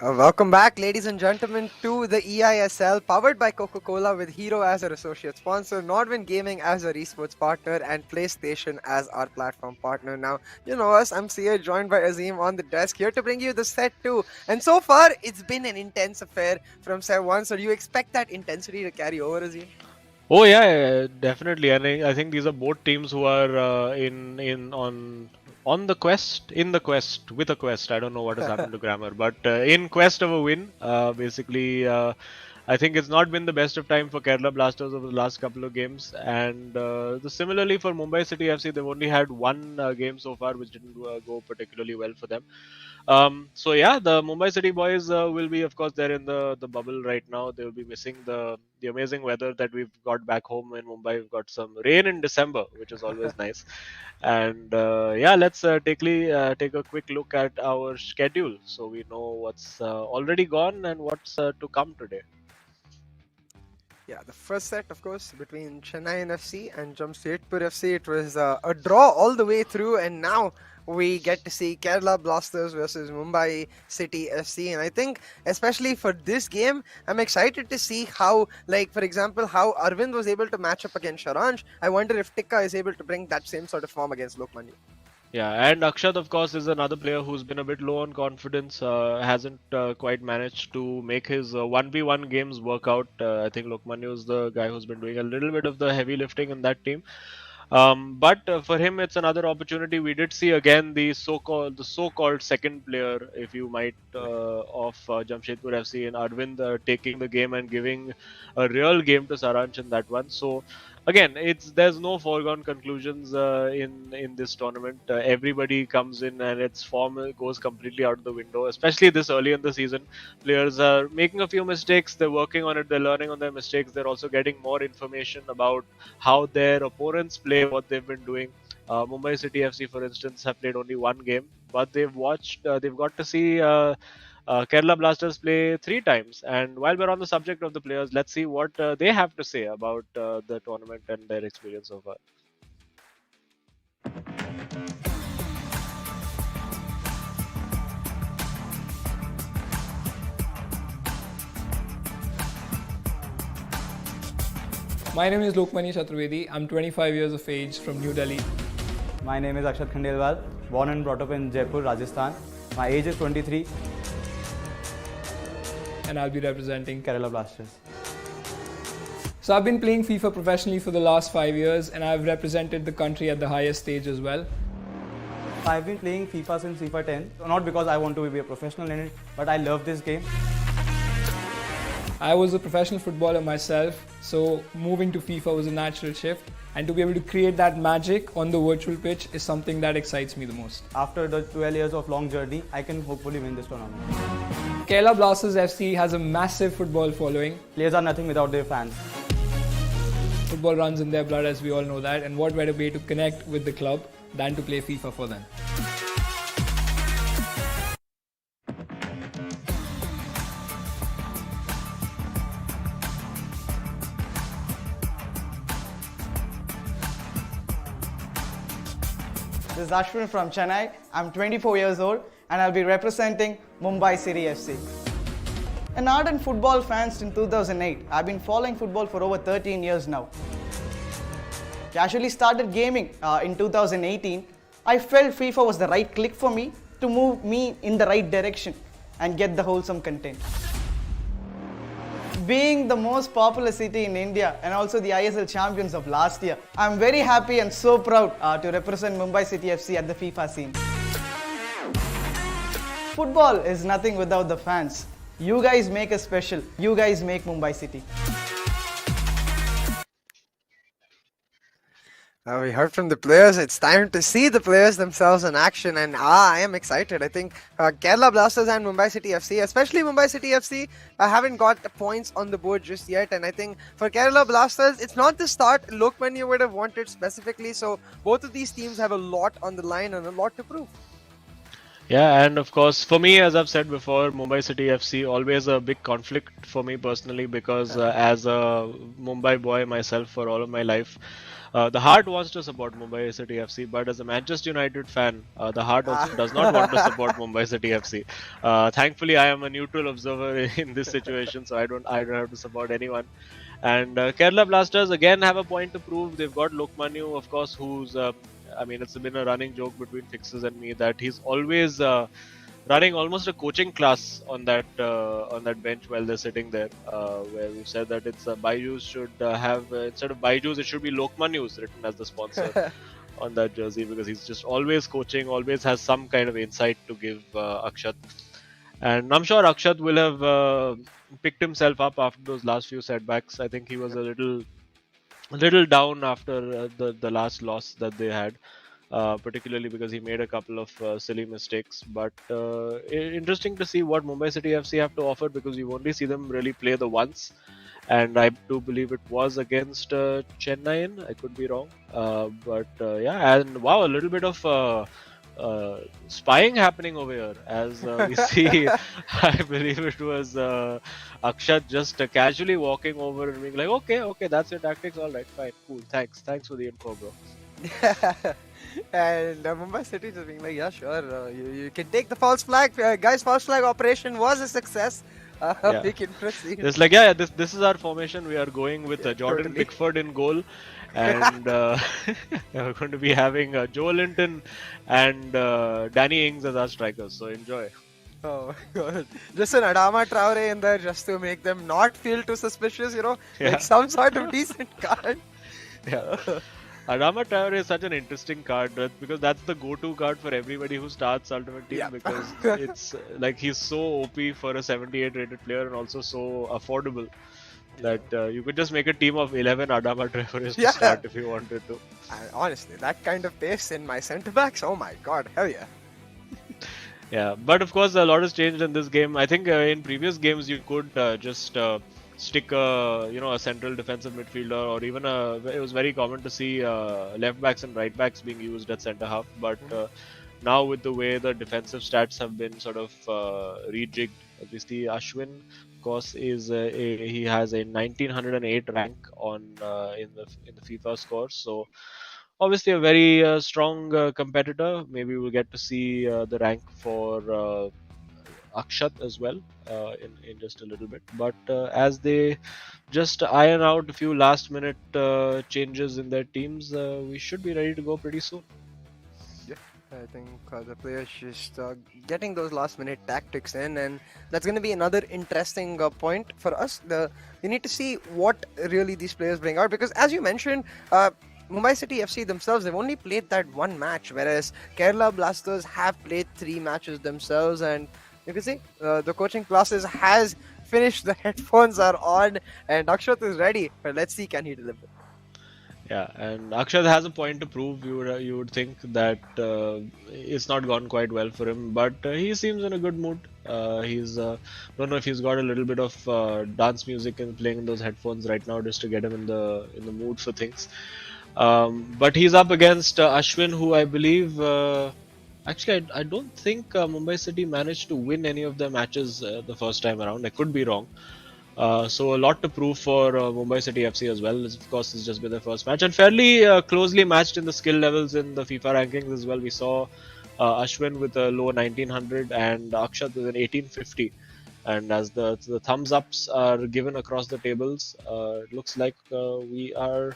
Welcome back, ladies and gentlemen, to the eISL, powered by Coca-Cola, with Hero as our associate sponsor, Nodwin Gaming as our esports partner, and PlayStation as our platform partner. Now, you know us, I'm Sia, joined by Azim on the desk, here to bring you the set 2. And so far, it's been an intense affair from set 1, so do you expect that intensity to carry over, Azim? Oh yeah, definitely. And I think these are both teams who are in on the quest, in the quest, with a quest. I don't know what has happened to grammar, but in quest of a win. Basically, I think it's not been the best of time for Kerala Blasters over the last couple of games, and similarly for Mumbai City FC, they've only had one game so far, which didn't go particularly well for them. So yeah, the Mumbai City boys will be, of course, they're in the bubble right now. They will be missing the amazing weather that we've got back home in Mumbai. We've got some rain in December, which is always nice. And yeah, let's take a quick look at our schedule so we know what's already gone and what's to come today. Yeah, the first set, of course, between Chennai FC and Jamshedpur FC, it was a draw all the way through, and now we get to see Kerala Blasters versus Mumbai City FC. And I think, especially for this game, I'm excited to see how, like, for example, how Arvind was able to match up against Sharanj. I wonder if Tikka is able to bring that same sort of form against Lokmanya. Yeah, and Akshat, of course, is another player who's been a bit low on confidence. Hasn't quite managed to make his 1v1 games work out. I think Lokmanya is the guy who's been doing a little bit of the heavy lifting in that team. But for him, it's another opportunity. We did see again the so-called second player, if you might, of Jamshedpur FC and Arvind taking the game and giving a real game to Saranch in that one. So again, there's no foregone conclusions in this tournament. Everybody comes in and its form goes completely out of the window, especially this early in the season. Players are making a few mistakes. They're working on it. They're learning on their mistakes. They're also getting more information about how their opponents play, what they've been doing. Mumbai City FC, for instance, have played only one game, but they've got to see Kerala Blasters play three times. And while we're on the subject of the players, let's see what they have to say about the tournament and their experience so far. My name is Lokmanya Chaturvedi. I'm 25 years of age from New Delhi. My name is Akshat Khandelwal, born and brought up in Jaipur, Rajasthan. My age is 23. And I'll be representing Kerala Blasters. So I've been playing FIFA professionally for the last 5 years and I've represented the country at the highest stage as well. I've been playing FIFA since FIFA 10. Not because I want to be a professional in it, but I love this game. I was a professional footballer myself, so moving to FIFA was a natural shift. And to be able to create that magic on the virtual pitch is something that excites me the most. After the 12 years of long journey, I can hopefully win this tournament. Kerala Blasters FC has a massive football following. Players are nothing without their fans. Football runs in their blood, as we all know that, and what better way to connect with the club than to play FIFA for them. This is Ashwin from Chennai. I'm 24 years old and I'll be representing Mumbai City FC. An ardent football fan since 2008. I've been following football for over 13 years now. Casually started gaming in 2018. I felt FIFA was the right click for me to move me in the right direction and get the wholesome content. Being the most popular city in India and also the eISL champions of last year, I'm very happy and so proud to represent Mumbai City FC at the FIFA scene. Football is nothing without the fans. You guys make us special. You guys make Mumbai City. We heard from the players. It's time to see the players themselves in action, and I am excited. I think Kerala Blasters and Mumbai City FC, especially Mumbai City FC, haven't got the points on the board just yet. And I think for Kerala Blasters, it's not the start Lokmanya would have wanted specifically. So both of these teams have a lot on the line and a lot to prove. Yeah, and of course, for me, as I've said before, Mumbai City FC always a big conflict for me personally because as a Mumbai boy myself for all of my life, The heart wants to support Mumbai City FC, but as a Manchester United fan, the heart also does not want to support Mumbai City FC. Thankfully, I am a neutral observer in this situation, so I don't have to support anyone. And Kerala Blasters again have a point to prove. They've got Lokmanu, of course, who's I mean, it's been a running joke between Fixes and me that he's always running almost a coaching class on that bench while they're sitting there. Where we've said that it's Byju's should have instead of Byju's, it should be Lokmanyu's written as the sponsor on that jersey, because he's just always coaching, always has some kind of insight to give Akshat. And I'm sure Akshat will have picked himself up after those last few setbacks. I think he was a little down after the last loss that they had, particularly because he made a couple of silly mistakes. But interesting to see what Mumbai City FC have to offer, because you only see them really play the once. And I do believe it was against Chennai. I could be wrong. But yeah, and wow, a little bit of spying happening over here as we see. I believe it was Akshat just casually walking over and being like, okay, that's your tactics, all right, fine, cool, thanks for the info, bro. And Mumbai City just being like, yeah, sure, you can take the false flag. Guys, false flag operation was a success. Yeah. We can proceed. It's like, yeah, this is our formation. We are going with Jordan totally. Pickford in goal. And we're going to be having Joe Linton and Danny Ings as our strikers. So enjoy. Oh my god. Just an Adama Traore in there just to make them not feel too suspicious, Yeah. like some sort of decent card. Yeah. Adama Traore is such an interesting card because that's the go-to card for everybody who starts Ultimate Team, Yeah. because it's like he's so OP for a 78 rated player and also so affordable that you could just make a team of 11 Adama Traores Yeah. to start if you wanted to. And honestly, that kind of pace in my centre backs, oh my god, hell yeah. Yeah, but of course a lot has changed in this game. I think in previous games you could just stick a central defensive midfielder, or even it was very common to see left backs and right backs being used at centre half. But now with the way the defensive stats have been sort of rejigged, we see Ashwin, of course, is he has a 1908 rank on in the FIFA scores. So obviously a very strong competitor. Maybe we'll get to see the rank for Akshat as well in just a little bit. But as they just iron out a few last minute changes in their teams, we should be ready to go pretty soon. I think the players just getting those last minute tactics in, and that's going to be another interesting point for us. We need to see what really these players bring out, because as you mentioned, Mumbai City FC themselves, they've only played that one match, whereas Kerala Blasters have played 3 matches themselves, and you can see the coaching classes has finished, the headphones are on, and Akshat is ready, but let's see, can he deliver? Yeah, and Akshat has a point to prove. You would think that it's not gone quite well for him, but he seems in a good mood. He's don't know if he's got a little bit of dance music and playing in those headphones right now just to get him in the mood for things. But he's up against Ashwin, who I believe actually I don't think Mumbai City managed to win any of their matches the first time around. I could be wrong. So a lot to prove for Mumbai City FC as well. Of course, it's just been their first match, and fairly closely matched in the skill levels in the FIFA rankings as well. We saw Ashwin with a low 1900 and Akshat with an 1850. And as the thumbs ups are given across the tables, it looks like we are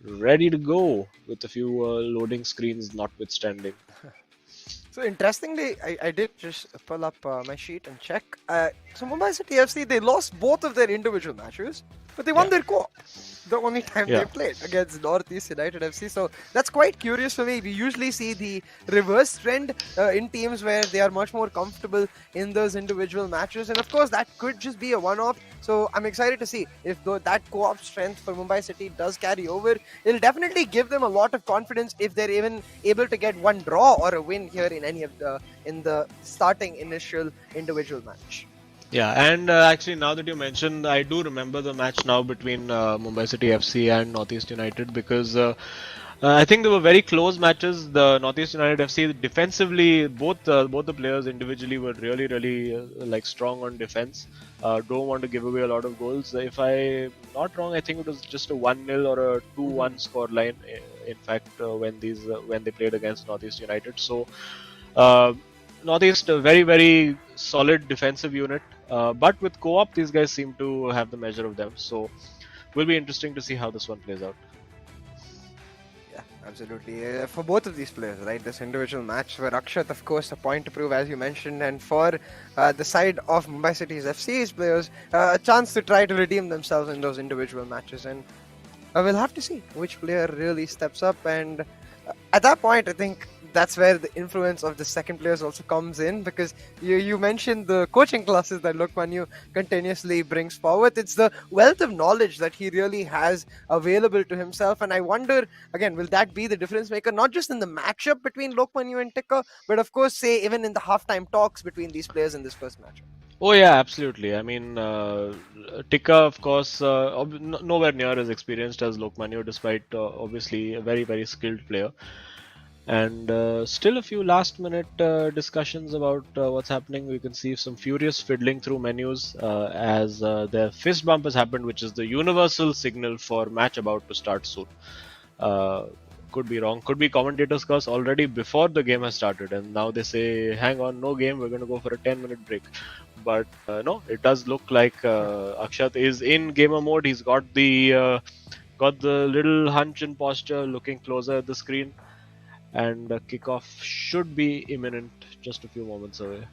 ready to go with a few loading screens notwithstanding. So interestingly, I did just pull up my sheet and check. So Mumbai City FC, they lost both of their individual matches, but they won their co-op. The only time they played against Northeast United FC. So that's quite curious for me. We usually see the reverse trend in teams where they are much more comfortable in those individual matches. And of course, that could just be a one-off. So I'm excited to see if that co-op strength for Mumbai City does carry over. It'll definitely give them a lot of confidence if they're even able to get one draw or a win here in any of the starting initial individual match. Yeah, and actually now that you mentioned, I do remember the match now between Mumbai City FC and Northeast United, because I think they were very close matches. The Northeast United FC defensively, both the players individually were really like strong on defense. Don't want to give away a lot of goals. If I'm not wrong, I think it was just a 1-0 or a 2-1 score line. In fact, when they played against Northeast United, so uh, Northeast a very solid defensive unit. But with co-op, these guys seem to have the measure of them. So will be interesting to see how this one plays out. Yeah, absolutely. For both of these players, right? This individual match where Akshat, of course, a point to prove, as you mentioned, and for the side of Mumbai City's FC's players, a chance to try to redeem themselves in those individual matches. And we'll have to see which player really steps up. And at that point, I think that's where the influence of the second players also comes in, because you mentioned the coaching classes that Lokman continuously brings forward. It's the wealth of knowledge that he really has available to himself, and I wonder again, will that be the difference maker, not just in the matchup between Lokman and Tikka, but of course, say even in the halftime talks between these players in this first matchup. Oh yeah, absolutely. I mean, Tikka, of course, nowhere near as experienced as Lokmanyo, despite obviously a very skilled player. And still a few last-minute discussions about what's happening. We can see some furious fiddling through menus as their fist bump has happened, which is the universal signal for match about to start soon. Uh, could be wrong. Could be commentators' curse already before the game has started, and now they say, "Hang on, no game. We're going to go for a 10-minute break." But no, it does look like Akshat is in gamer mode. He's got the little hunch and posture, looking closer at the screen, and kickoff should be imminent, just a few moments away.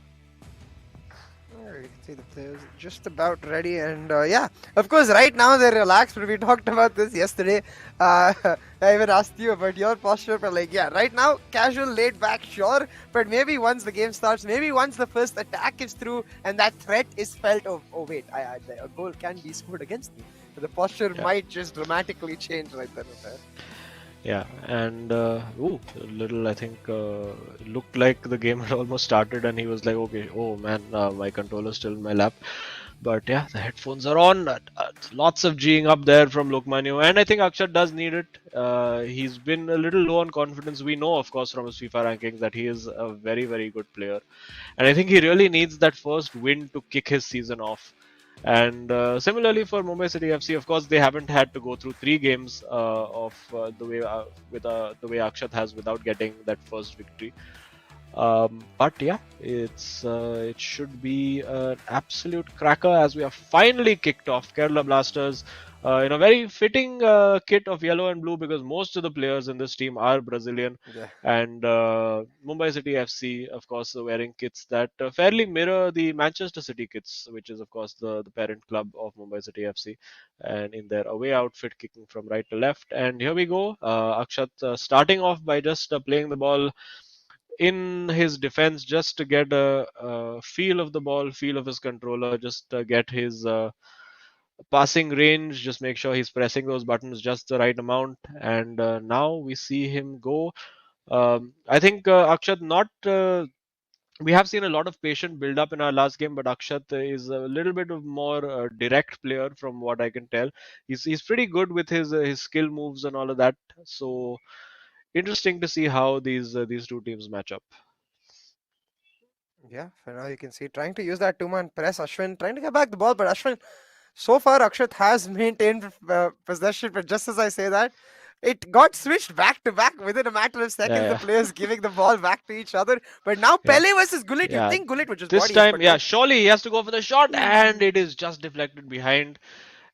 You can see the players just about ready, and yeah, of course, right now they're relaxed. But we talked about this yesterday. I even asked you about your posture, but like, yeah, right now, casual, laid back, sure. But maybe once the game starts, maybe once the first attack is through and that threat is felt, oh wait, a goal can be scored against me. The posture might just dramatically change right then and there. Yeah, and little I think looked like the game had almost started, and he was like, "Okay, oh man, my controller's still in my lap." But yeah, the headphones are on. Lots of G'ing up there from Lokmanyo, and I think Akshat does need it. He's been a little low on confidence. We know, of course, from his FIFA rankings that he is a very good player, and I think he really needs that first win to kick his season off. And similarly for Mumbai City FC, of course, they haven't had to go through 3 games of the way Akshat has without getting that first victory. But yeah, it should be an absolute cracker as we have finally kicked off. Kerala Blasters in a very fitting kit of yellow and blue, because most of the players in this team are Brazilian. Yeah. And Mumbai City FC, of course, wearing kits that fairly mirror the Manchester City kits, which is, of course, the parent club of Mumbai City FC, and in their away outfit, kicking from right to left. And here we go, Akshat starting off by just playing the ball in his defense, just to get a feel of the ball, feel of his controller, just get his passing range, just make sure he's pressing those buttons just the right amount. And now we see him go. I think Akshat not. We have seen a lot of patient build up in our last game, but Akshat is a little bit of more direct player from what I can tell. He's pretty good with his skill moves and all of that. So interesting to see how these two teams match up. Yeah, for now you can see trying to use that two-man press. Ashwin trying to get back the ball, but Ashwin, so far Akshat has maintained possession. But just as I say that, it got switched back to back within a matter of seconds. Yeah, The yeah. players giving the ball back to each other. But now Yeah. Pele versus Gullit. You Yeah, think Gullit would just this body it, time, but yeah, no. surely he has to go for the shot, and it is just deflected behind.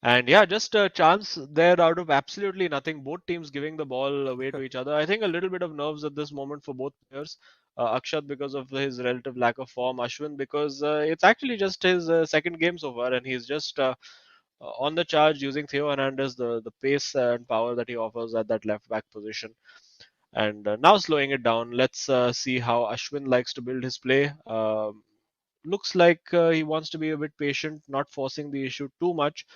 And yeah, just a chance there out of absolutely nothing. Both teams giving the ball away to each other. I think a little bit of nerves at this moment for both players. Akshat because of his relative lack of form, Ashwin because it's actually just his second game so far, and he's just on the charge using Theo Hernandez, the pace and power that he offers at that left back position. And now slowing it down. Let's see how Ashwin likes to build his play. Looks like he wants to be a bit patient, not forcing the issue too much.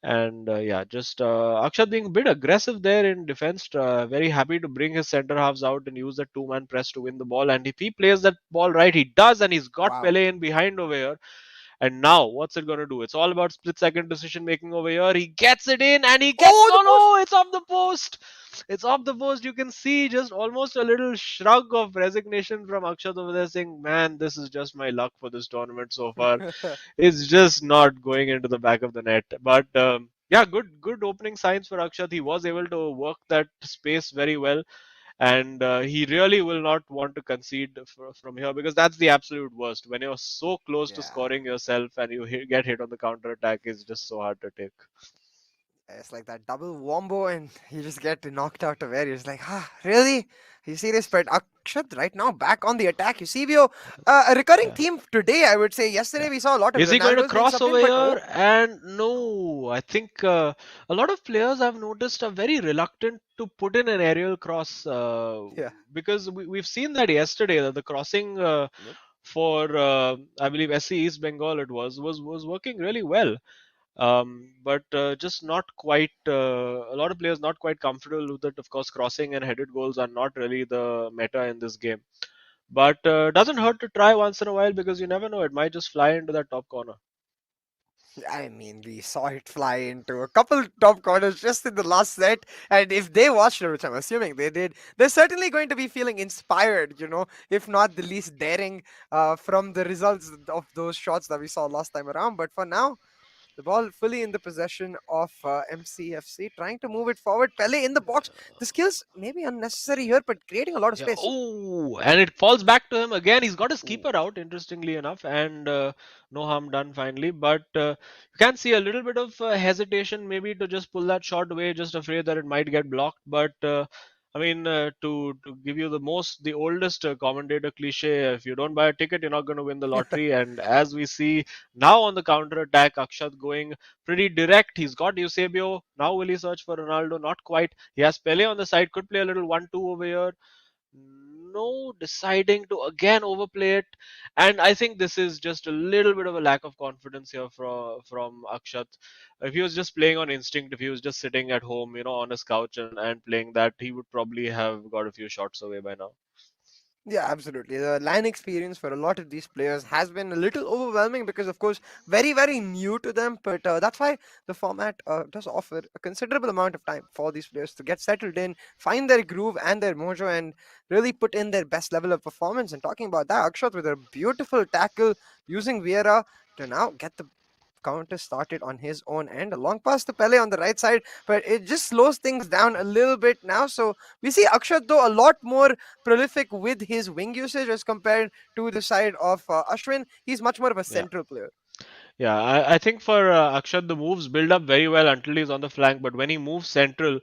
And yeah, just Akshat being a bit aggressive there in defense. Very happy to bring his centre halves out and use that two-man press to win the ball. And if he plays that ball right, he does, and he's got Wow. Pele in behind over here. And now, what's it going to do? It's all about split second decision making over here. He gets it in and he gets, Oh, the post! oh no, it's off the post. It's off the post. You can see just almost a little shrug of resignation from Akshat over there saying, man, this is just my luck for this tournament so far. It's just not going into the back of the net. But yeah, good opening signs for Akshat. He was able to work that space very well, and he really will not want to concede from here, because that's the absolute worst. When you're so close to Yeah. scoring yourself and you get hit on the counter attack, is just so hard to take. It's like that double wombo, and you just get knocked out of air. You're just like, ah, really? Are you serious? But Akshat right now back on the attack. Eusebio, a recurring Yeah. theme today, I would say. Yesterday Yeah. we saw a lot of Is he going to Ronaldo's being cross subbed over in, but oh, here? And no, I think a lot of players I've noticed are very reluctant to put in an aerial cross, yeah. because we've seen that yesterday, that the crossing Yep. for I believe SC East Bengal it was working really well. But just not quite. A lot of players not quite comfortable with it. Of course, crossing and headed goals are not really the meta in this game. But doesn't hurt to try once in a while, because you never know, it might just fly into that top corner. I mean, we saw it fly into a couple top corners just in the last set. And if they watched it, which I'm assuming they did, they're certainly going to be feeling inspired, if not the least daring from the results of those shots that we saw last time around. But for now, the ball fully in the possession of MCFC, trying to move it forward. Pele in the box. The skills maybe unnecessary here, but creating a lot of Yeah. space. Oh, and it falls back to him again. He's got his Ooh. keeper out, interestingly enough, and no harm done finally. But you can see a little bit of hesitation, maybe to just pull that shot away, just afraid that it might get blocked. But I mean, to give you the oldest commentator cliche, if you don't buy a ticket, you're not going to win the lottery. And as we see now on the counter attack, Akshat going pretty direct. He's got Eusebio. Now will he search for Ronaldo? Not quite. He has Pele on the side. Could play a little 1-2 over here. No, deciding to again overplay it. And I think this is just a little bit of a lack of confidence here from Akshat. If he was just playing on instinct, if he was just sitting at home, on his couch and playing that, he would probably have got a few shots away by now. Yeah, absolutely. The line experience for a lot of these players has been a little overwhelming because, of course, very, very new to them. But that's why the format does offer a considerable amount of time for these players to get settled in, find their groove and their mojo, and really put in their best level of performance. And talking about that, Akshat with a beautiful tackle using Vieira to now get the counter started on his own end. A long pass to Pele on the right side, but it just slows things down a little bit now. So we see Akshat though a lot more prolific with his wing usage as compared to the side of Ashwin. He's much more of a Yeah. central player. Yeah, I think for Akshat, the moves build up very well until he's on the flank, but when he moves central,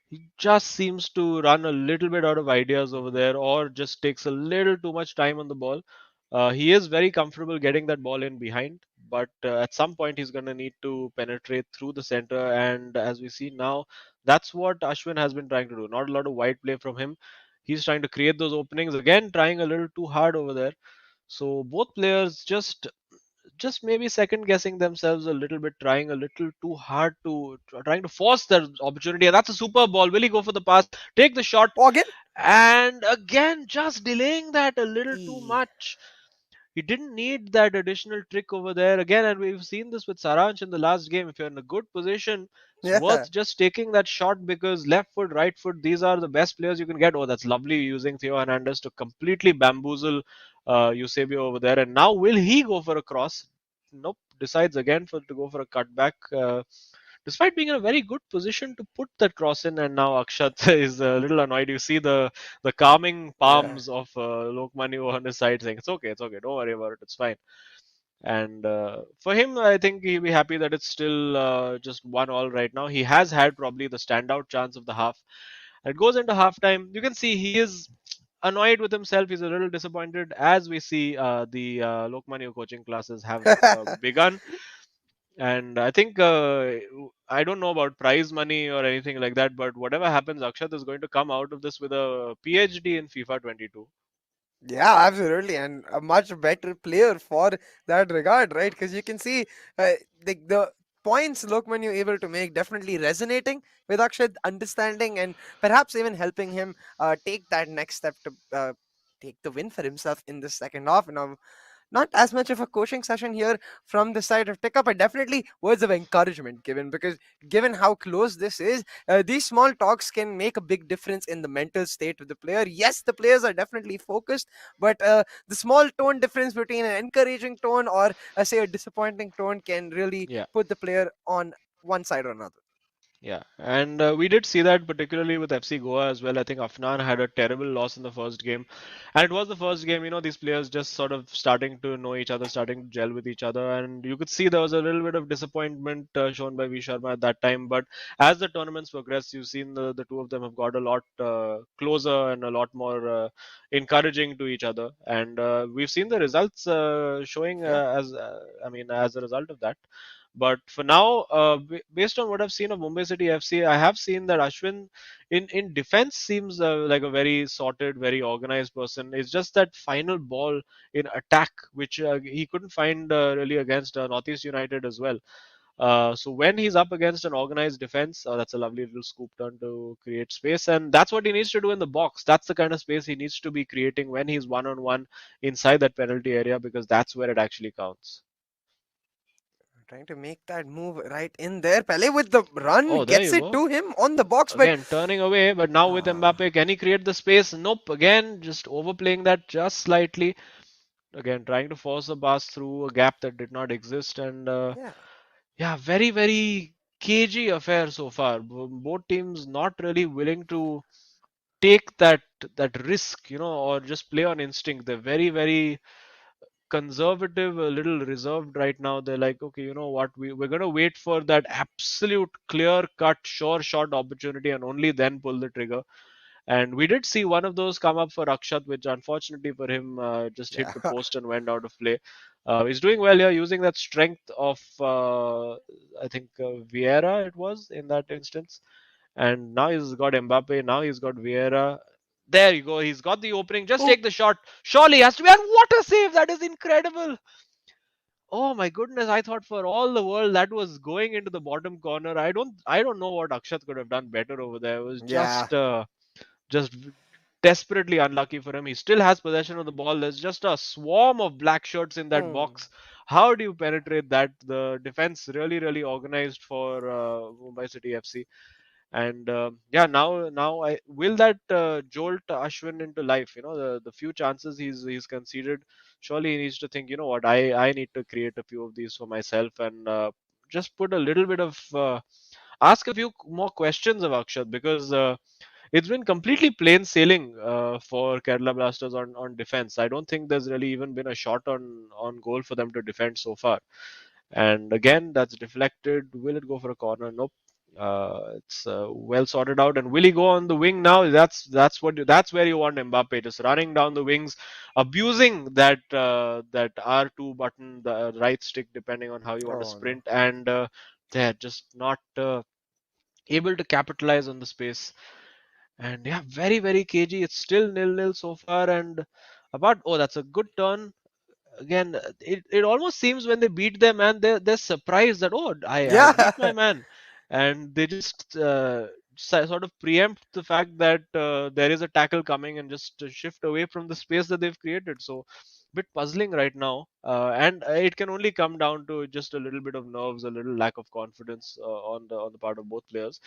he just seems to run a little bit out of ideas over Mhm. there, or just takes a little too much time on the ball. He is very comfortable getting that ball in behind, but at some point he's going to need to penetrate through the center. And as we see now, that's what Ashwin has been trying to do. Not a lot of wide play from him. He's trying to create those openings again, trying a little too hard over there. So both players just maybe second guessing themselves a little bit, trying a little too hard to trying to force their opportunity. And that's a super ball. Will he go for the pass? Take the shot, Oh, again? and again just delaying that a little too E- much. He didn't need that additional trick over there again, and we've seen this with Saranch in the last game. If you're in a good position, it's Yeah. worth just taking that shot, because left foot, right foot, these are the best players you can get. Oh, that's lovely using Theo Hernandez to completely bamboozle Eusebio over there. And now will he go for a cross? Nope. Decides again to go for a cutback. Despite being in a very good position to put that cross in, and now Akshat is a little annoyed. You see the calming Yeah. palms of Lokmani on his side saying, it's okay, don't worry about it, it's fine. And for him, I think he'll be happy that it's still just 1-1 right now. He has had probably the standout chance of the half. It goes into halftime. You can see he is annoyed with himself. He's a little disappointed, as we see the Lokmani coaching classes have begun. And I think I don't know about prize money or anything like that, but whatever happens, Akshat is going to come out of this with a PhD in FIFA 22. Yeah, absolutely, and a much better player for that regard, right? Because you can see the points Lokman you able to make definitely resonating with Akshay, understanding and perhaps even helping him take that next step to take the win for himself in the second half. Now, not as much of a coaching session here from the side of Tika, but definitely words of encouragement given, because given how close this is, these small talks can make a big difference in the mental state of the player. Yes, the players are definitely focused, but the small tone difference between an encouraging tone or, say, a disappointing tone can really Yeah. put the player on one side or another. Yeah, and we did see that particularly with FC Goa as well. I think Afnan had a terrible loss in the first game, and it was the first game. These players just sort of starting to know each other, starting to gel with each other, and you could see there was a little bit of disappointment shown by V Sharma at that time. But as the tournaments progress, you've seen the two of them have got a lot closer and a lot more encouraging to each other, and we've seen the results showing Yeah, as a result of that. But for now, based on what I've seen of Mumbai City FC, I have seen that Ashwin in defense seems like a very sorted, very organized person. It's just that final ball in attack, which he couldn't find really against Northeast United as well. So when he's up against an organized defense, that's a lovely little scoop turn to create space, and that's what he needs to do in the box. That's the kind of space he needs to be creating when he's one on one inside that penalty area, because that's where it actually counts. trying to make that move right in there. Pele with the run Oh, there gets you it go. to him on the box, but Again, turning away, but now with ah, Mbappe, can he create the space? Nope. Again, just overplaying that just slightly. Again, trying to force a pass through a gap that did not exist. And yeah. yeah, very, very cagey affair so far. Both teams not really willing to take that risk, or just play on instinct. They're very, very conservative, a little reserved right now. They're like, okay, you know what, we're going to wait for that absolute clear cut, sure shot opportunity and only then pull the trigger. And we did see one of those come up for Akshat, which unfortunately for him just hit Yeah. the post and went out of play. He's doing well here, using that strength of, I think, Vieira it was in that instance. And now he's got Mbappe, now he's got Vieira. There you go, he's got the opening. Just Oh, take the shot. Surely he has to be. And what a save! That is incredible. Oh my goodness, I thought for all the world that was going into the bottom corner. I don't know what Akshat could have done better over there. It was yeah. just desperately unlucky for him. He still has possession of the ball. There's just a swarm of black shirts in that Mm. box. How do you penetrate that? The defense really, really organized for Mumbai City FC. And yeah, now I will that jolt Ashwin into life. The few chances he's conceded. Surely he needs to think. You know what? I need to create a few of these for myself and just put a little bit of ask a few more questions of Akshat, because it's been completely plain sailing for Kerala Blasters on defense. I don't think there's really even been a shot on goal for them to defend so far. And again, that's deflected. Will it go for a corner? Nope. It's well sorted out. And will he go on the wing now? That's where you want Mbappe, just running down the wings, abusing that R2 button, the right stick, depending on how you want to Oh no. sprint, and they're just not able to capitalize on the space. And yeah, very, very cagey. It's still nil-nil so far. And about, oh, that's a good turn. Again, it almost seems when they beat their man, they're surprised that, oh, I Yeah. beat my man. And they just sort of preempt the fact that there is a tackle coming and just shift away from the space that they've created. So, bit puzzling right now. And it can only come down to just a little bit of nerves, a little lack of confidence on the part of both players.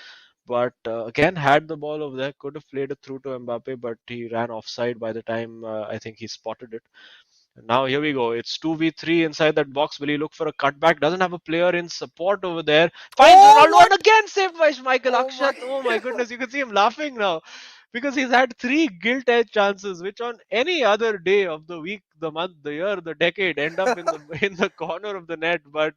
But again, had the ball over there, could have played it through to Mbappe, but he ran offside by the time I think he spotted it. And now here we go. It's 2v3 inside that box. Will he look for a cutback? Doesn't have a player in support over there. Finds Oh, Ronaldo what? and again saved by Michael Oh Akshat. my. Oh my goodness, you can see him laughing now because he's had three gilt-edged chances, which on any other day of the week, the month, the year, the decade, end up in the in the corner of the net. But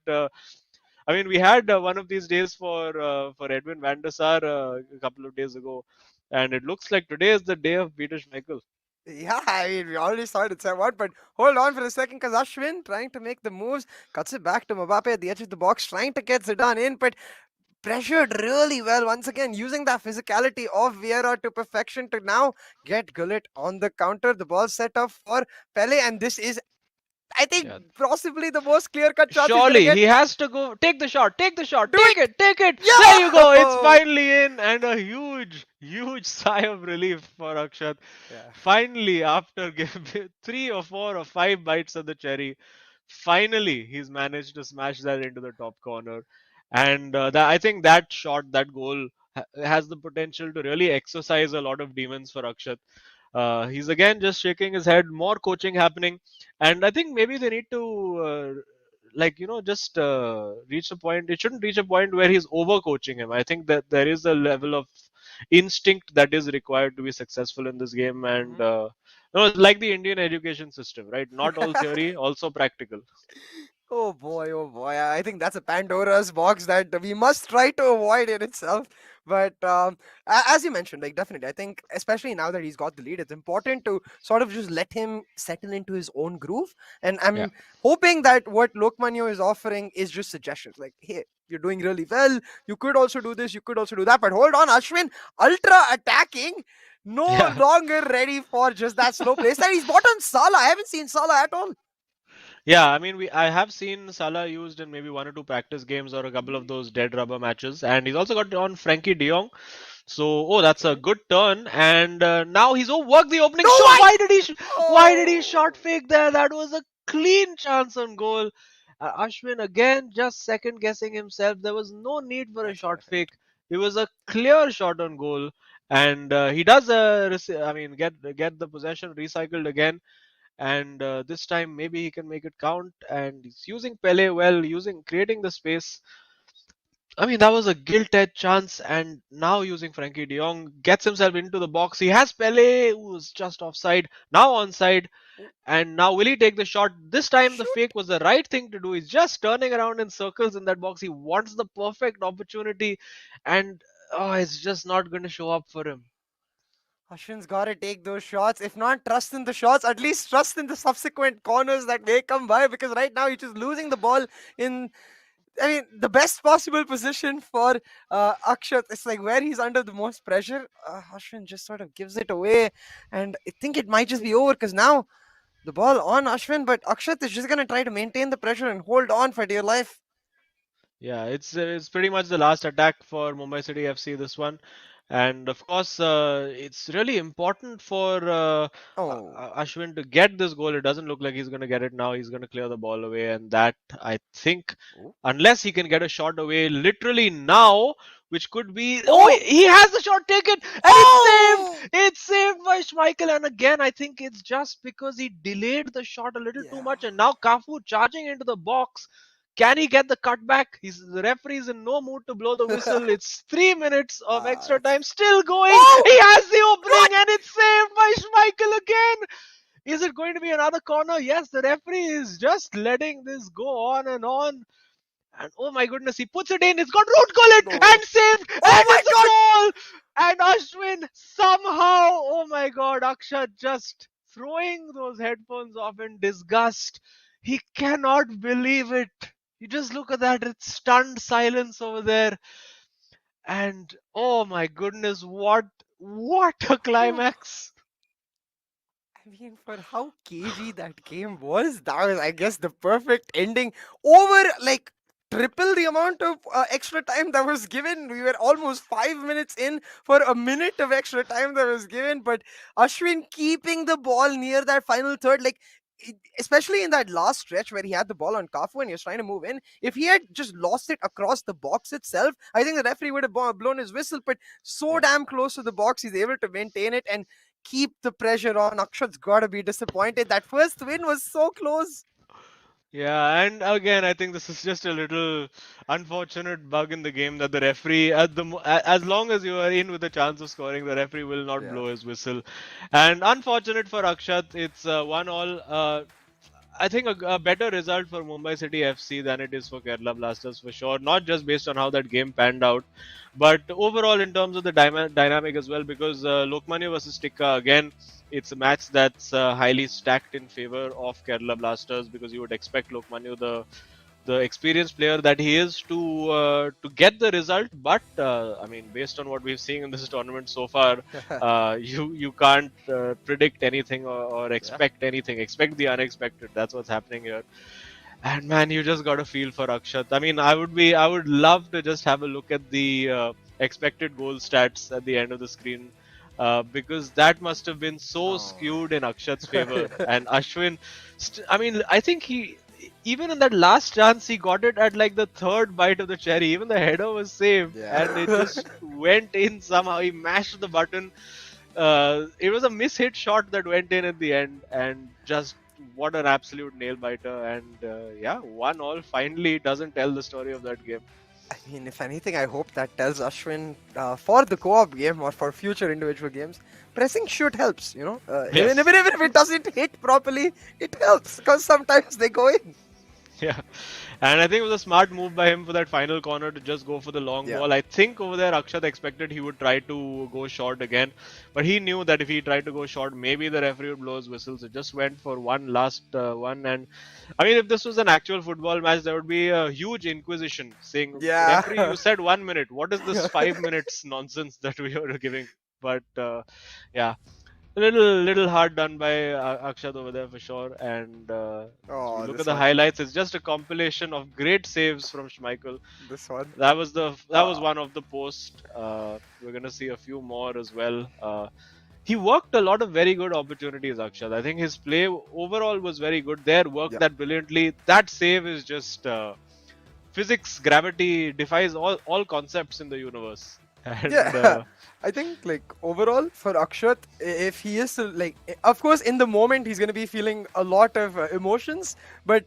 I mean, we had one of these days for Edwin van der Sar a couple of days ago, and it looks like today is the day of Peter Schmeichel. Yeah, I mean, we already saw it at what, but hold on for a second, because Ashwin trying to make the moves, cuts it back to Mbappe at the edge of the box, trying to get Zidane in, but pressured really well once again, using that physicality of Vieira to perfection to now get Gullit on the counter. The ball set up for Pele, and this is I think Yeah. possibly the most clear-cut chance he's gonna Surely get. he has to go. Take the shot. Take the shot. Do Take it! it. Take it. There you go. It's Yeah! finally in, and a huge sigh of relief for Akshat. Yeah. Finally, after 3 or 4 or 5 bites of the cherry, finally he's managed to smash that into the top corner. And I think that shot, that goal, has the potential to really exercise a lot of demons for Akshat. He's again just shaking his head. More coaching happening, and I think maybe they need to, just reach a point. It shouldn't reach a point where he's overcoaching him. I think that there is a level of instinct that is required to be successful in this game, and Mhm. no, it's like the Indian education system, right? Not all theory, also practical. Oh boy, oh boy. I think that's a Pandora's box that we must try to avoid in itself. But as you mentioned, like definitely, I think especially now that he's got the lead, it's important to sort of just let him settle into his own groove. And Yeah. I'm hoping that what Lokmanyo is offering is just suggestions like, hey, you're doing really well. You could also do this, you could also do that. But hold on, Ashwin, ultra attacking, no Yeah. longer ready for just that slow pace. And he's bought on Salah. I haven't seen Salah at all. Yeah, I mean, I have seen Salah used in maybe 1 or 2 practice games or a couple of those dead rubber matches, and he's also got on Frankie De Jong. So, oh, that's a Okay. good turn, and now he's worked the opening No, shot. why? Why did he Oh. shot fake there? That was a clean chance on goal. Ashwin again just second guessing himself. There was no need for a shot Definitely. fake. It was a clear shot on goal, and he does. I mean, get the possession recycled again, and this time maybe he can make it count. And he's using Pele well, using creating the space. I mean, that was a gilt-edged chance, and now using Frankie De Jong gets himself into the box. He has Pele, who's just offside, now onside, and now will he take the shot? This time the Shoot. fake was the right thing to do. He's just turning around in circles in that box. He wants the perfect opportunity, and oh, it's just not going to show up for him. Ashwin's got to take those shots. If not trust in the shots, at least trust in the subsequent corners that may come by. Because right now he's just losing the ball in, I mean, the best possible position for Akshat. It's like where he's under the most pressure. Ashwin just sort of gives it away, and I think it might just be over because now the ball on Ashwin, but Akshat is just gonna try to maintain the pressure and hold on for dear life. Yeah, it's pretty much the last attack for Mumbai City FC, this one. And of course, it's really important for Oh, Ashwin to get this goal. It doesn't look like he's going to get it now. He's going to clear the ball away, and that, I think, oh, unless he can get a shot away literally now, which could be. Oh, oh, he has the shot taken, and it's oh! saved. It's saved by Schmeichel, and again, I think it's just because he delayed the shot a little too Yeah. much, and now Cafu charging into the box. Can he get the cutback? The referee's in no mood to blow the whistle. It's 3 minutes of extra That's time still going. oh, He has the opening, what? and it's saved by Schmeichel again. Is it going to be another corner? Yes, the referee is just letting this go on and on. And oh my goodness, he puts it in. It's got root gullet No. and saved, Oh and my it's a God! goal. And Ashwin somehow, oh my God, Akshat just throwing those headphones off in disgust. He cannot believe it. You just look at that, it's stunned silence over there. And oh my goodness, what a climax. I mean, for how cagey that game was, that was, I guess, the perfect ending. Over like triple the amount of extra time that was given. We were almost 5 minutes in for a minute of extra time that was given. But Ashwin keeping the ball near that final third, like especially in that last stretch where he had the ball on Kafu and he was trying to move in. If he had just lost it across the box itself, I think the referee would have blown his whistle. But so Yeah. damn close to the box, he's able to maintain it and keep the pressure on. Akshat's got to be disappointed. That first win was so close. Yeah, and again, I think this is just a little unfortunate bug in the game that the referee, as long as you are in with a chance of scoring, the referee will not Yeah. blow his whistle. And unfortunate for Akshat, it's 1-1. I think a better result for Mumbai City FC than it is for Kerala Blasters for sure. Not just based on how that game panned out, but overall in terms of the dynamic as well. Because Lokmanya versus Tikka, again, it's a match that's highly stacked in favor of Kerala Blasters, because you would expect Lokmanya, the the experienced player that he is to get the result. But I mean, based on what we've seen in this tournament so far, you can't predict anything or expect anything. Expect the unexpected. That's what's happening here. And man, you just got a feel for Akshat. I mean, I would love to just have a look at the expected goal stats at the end of the screen. Because that must have been so skewed in Akshat's favor. And Ashwin, I mean, I think even in that last chance, he got it at like the third bite of the cherry. Even the header was saved, and it just went in somehow. He mashed the button. It was a mishit shot that went in at the end, and just what an absolute nail biter. And 1-1 finally doesn't tell the story of that game. I mean, if anything, I hope that tells Ashwin for the co-op game or for future individual games, pressing shoot helps, you know. Yes. Even if it doesn't hit properly, it helps because sometimes they go in. Yeah, and I think it was a smart move by him for that final corner to just go for the long ball. I think over there Akshat expected he would try to go short again, but he knew that if he tried to go short, maybe the referee would blow his whistle. So just went for one last one. And I mean, if this was an actual football match, there would be a huge inquisition saying, referee, you said 1 minute. What is this 5 minutes nonsense that we are giving? But yeah. A little hard done by Akshat over there for sure. And look at the highlights. It's just a compilation of great saves from Schmeichel. This one. That was one of the post. We're gonna see a few more as well. He worked a lot of very good opportunities, Akshat. I think his play overall was very good. There worked that brilliantly. That save is just physics, gravity defies all concepts in the universe. And, I think like overall for Akshat, if he is to, like, of course in the moment he's going to be feeling a lot of emotions, but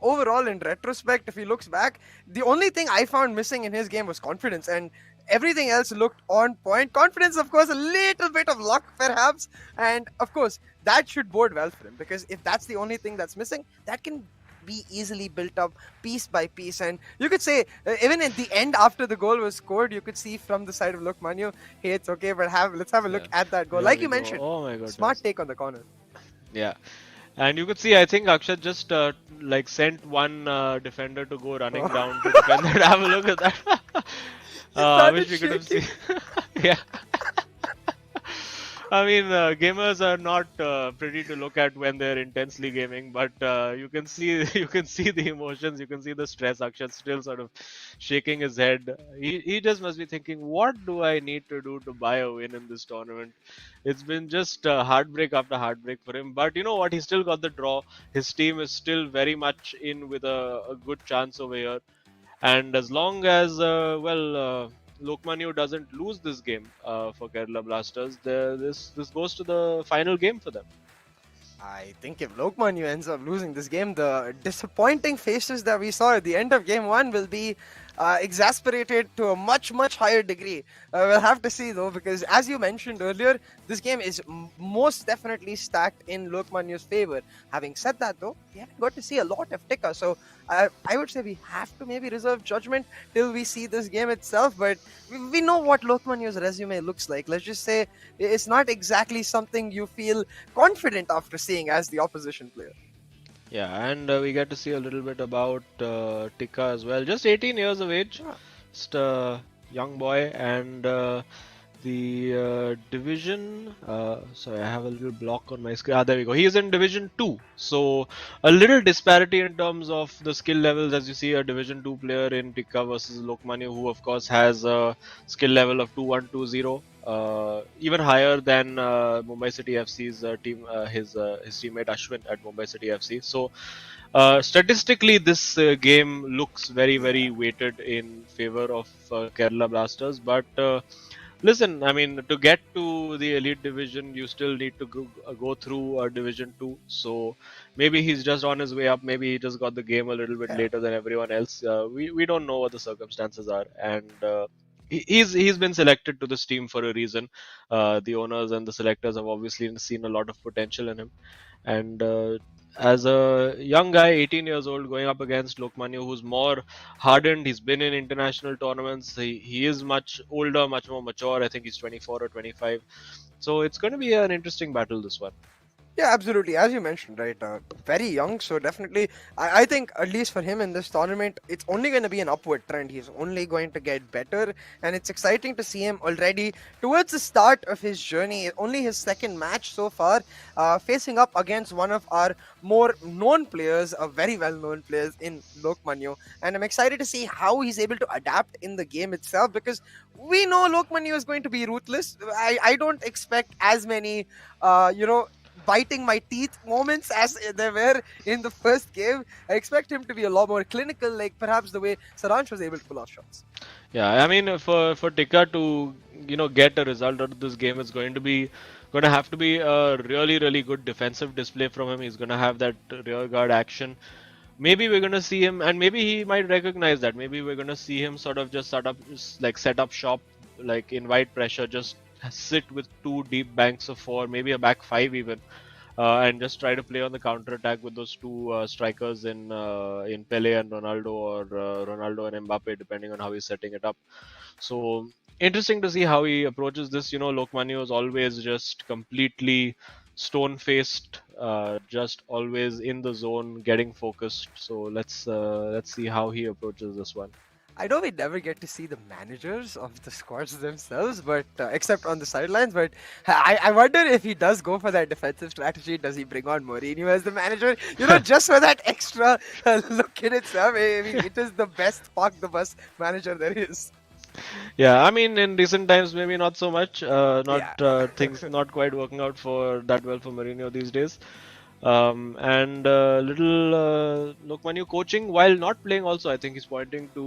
overall in retrospect, if he looks back, the only thing I found missing in his game was confidence, and everything else looked on point. Confidence, of course, a little bit of luck perhaps, and of course that should bode well for him, because if that's the only thing that's missing, that can be easily built up piece by piece. And you could say even at the end after the goal was scored, you could see from the side of Lokmanu, hey, it's okay, but let's have a look at that goal. Like you mentioned, smart take on the corner. Yeah, and you could see, I think Akshat just like sent one defender to go running down to defend that. Have a look at that. I wish we could have seen. Yeah. I mean, gamers are not pretty to look at when they're intensely gaming, but you can see the emotions, you can see the stress. Akshat still sort of shaking his head. He just must be thinking, what do I need to do to buy a win in this tournament? It's been just heartbreak after heartbreak for him. But you know what? He still got the draw. His team is still very much in with a good chance over here. And as long as Lokmanu doesn't lose this game for Kerala Blasters, this goes to the final game for them. I think if Lokmanu ends up losing this game, the disappointing faces that we saw at the end of game one will be exasperated to a much higher degree. We'll have to see though, because as you mentioned earlier, this game is most definitely stacked in Lokmanu's favor. Having said that though, we haven't got to see a lot of Tikka, so I would say we have to maybe reserve judgment till we see this game itself. But we know what Lokmanu's resume looks like. Let's just say it's not exactly something you feel confident after seeing as the opposition player. Yeah, and we get to see a little bit about Tikka as well. Just 18 years of age, just a young boy, and the division. Sorry, I have a little block on my screen. There we go. He is in Division 2, so a little disparity in terms of the skill levels, as you see a Division 2 player in Tikka versus Lokmanu, who of course has a skill level of 2120. Even higher than Mumbai City FC's team, his teammate Ashwin at Mumbai City FC. So statistically, this game looks very weighted in favor of Kerala Blasters. But listen, I mean, to get to the elite division, you still need to go through Division 2. So maybe he's just on his way up. Maybe he just got the game a little bit later than everyone else. We don't know what the circumstances are, and he's been selected to this team for a reason. The owners and the selectors have obviously seen a lot of potential in him, and as a young guy, 18 years old, going up against Lokmanu, who's more hardened, he's been in international tournaments, he is much older, much more mature. I think he's 24 or 25, so it's going to be an interesting battle, this one. Yeah, absolutely. As you mentioned, right, very young, so definitely, I think at least for him in this tournament, it's only going to be an upward trend. He's only going to get better, and it's exciting to see him already towards the start of his journey. Only his second match so far, facing up against one of our more known players, a very well-known players in Lokmanyu, and I'm excited to see how he's able to adapt in the game itself because we know Lokmanyu is going to be ruthless. I don't expect as many, biting my teeth moments as there were in the first game. I expect him to be a lot more clinical, like perhaps the way Saransh was able to pull off shots. Yeah, I mean, for Tika to get a result out of this game, it's going to have to be a really good defensive display from him. He's going to have that rear guard action. Maybe we're going to see him, and maybe he might recognize that. Maybe we're going to see him sort of just set up shop, like invite pressure, just sit with two deep banks of four, maybe a back five even, and just try to play on the counter attack with those two strikers in Pele and Ronaldo, or Ronaldo and Mbappe, depending on how he's setting it up. So interesting to see how he approaches this. Lokmanya is always just completely stone faced, just always in the zone, getting focused. So let's see how he approaches this one. I know we never get to see the managers of the squads themselves, but except on the sidelines. But I wonder if he does go for that defensive strategy. Does he bring on Mourinho as the manager? Just for that extra look in itself. I mean, it is the best park the bus manager there is. Yeah, I mean, in recent times, maybe not so much. Not Yeah. things not quite working out for that well for Mourinho these days. And little Lokmanu coaching while not playing. Also, I think he's pointing to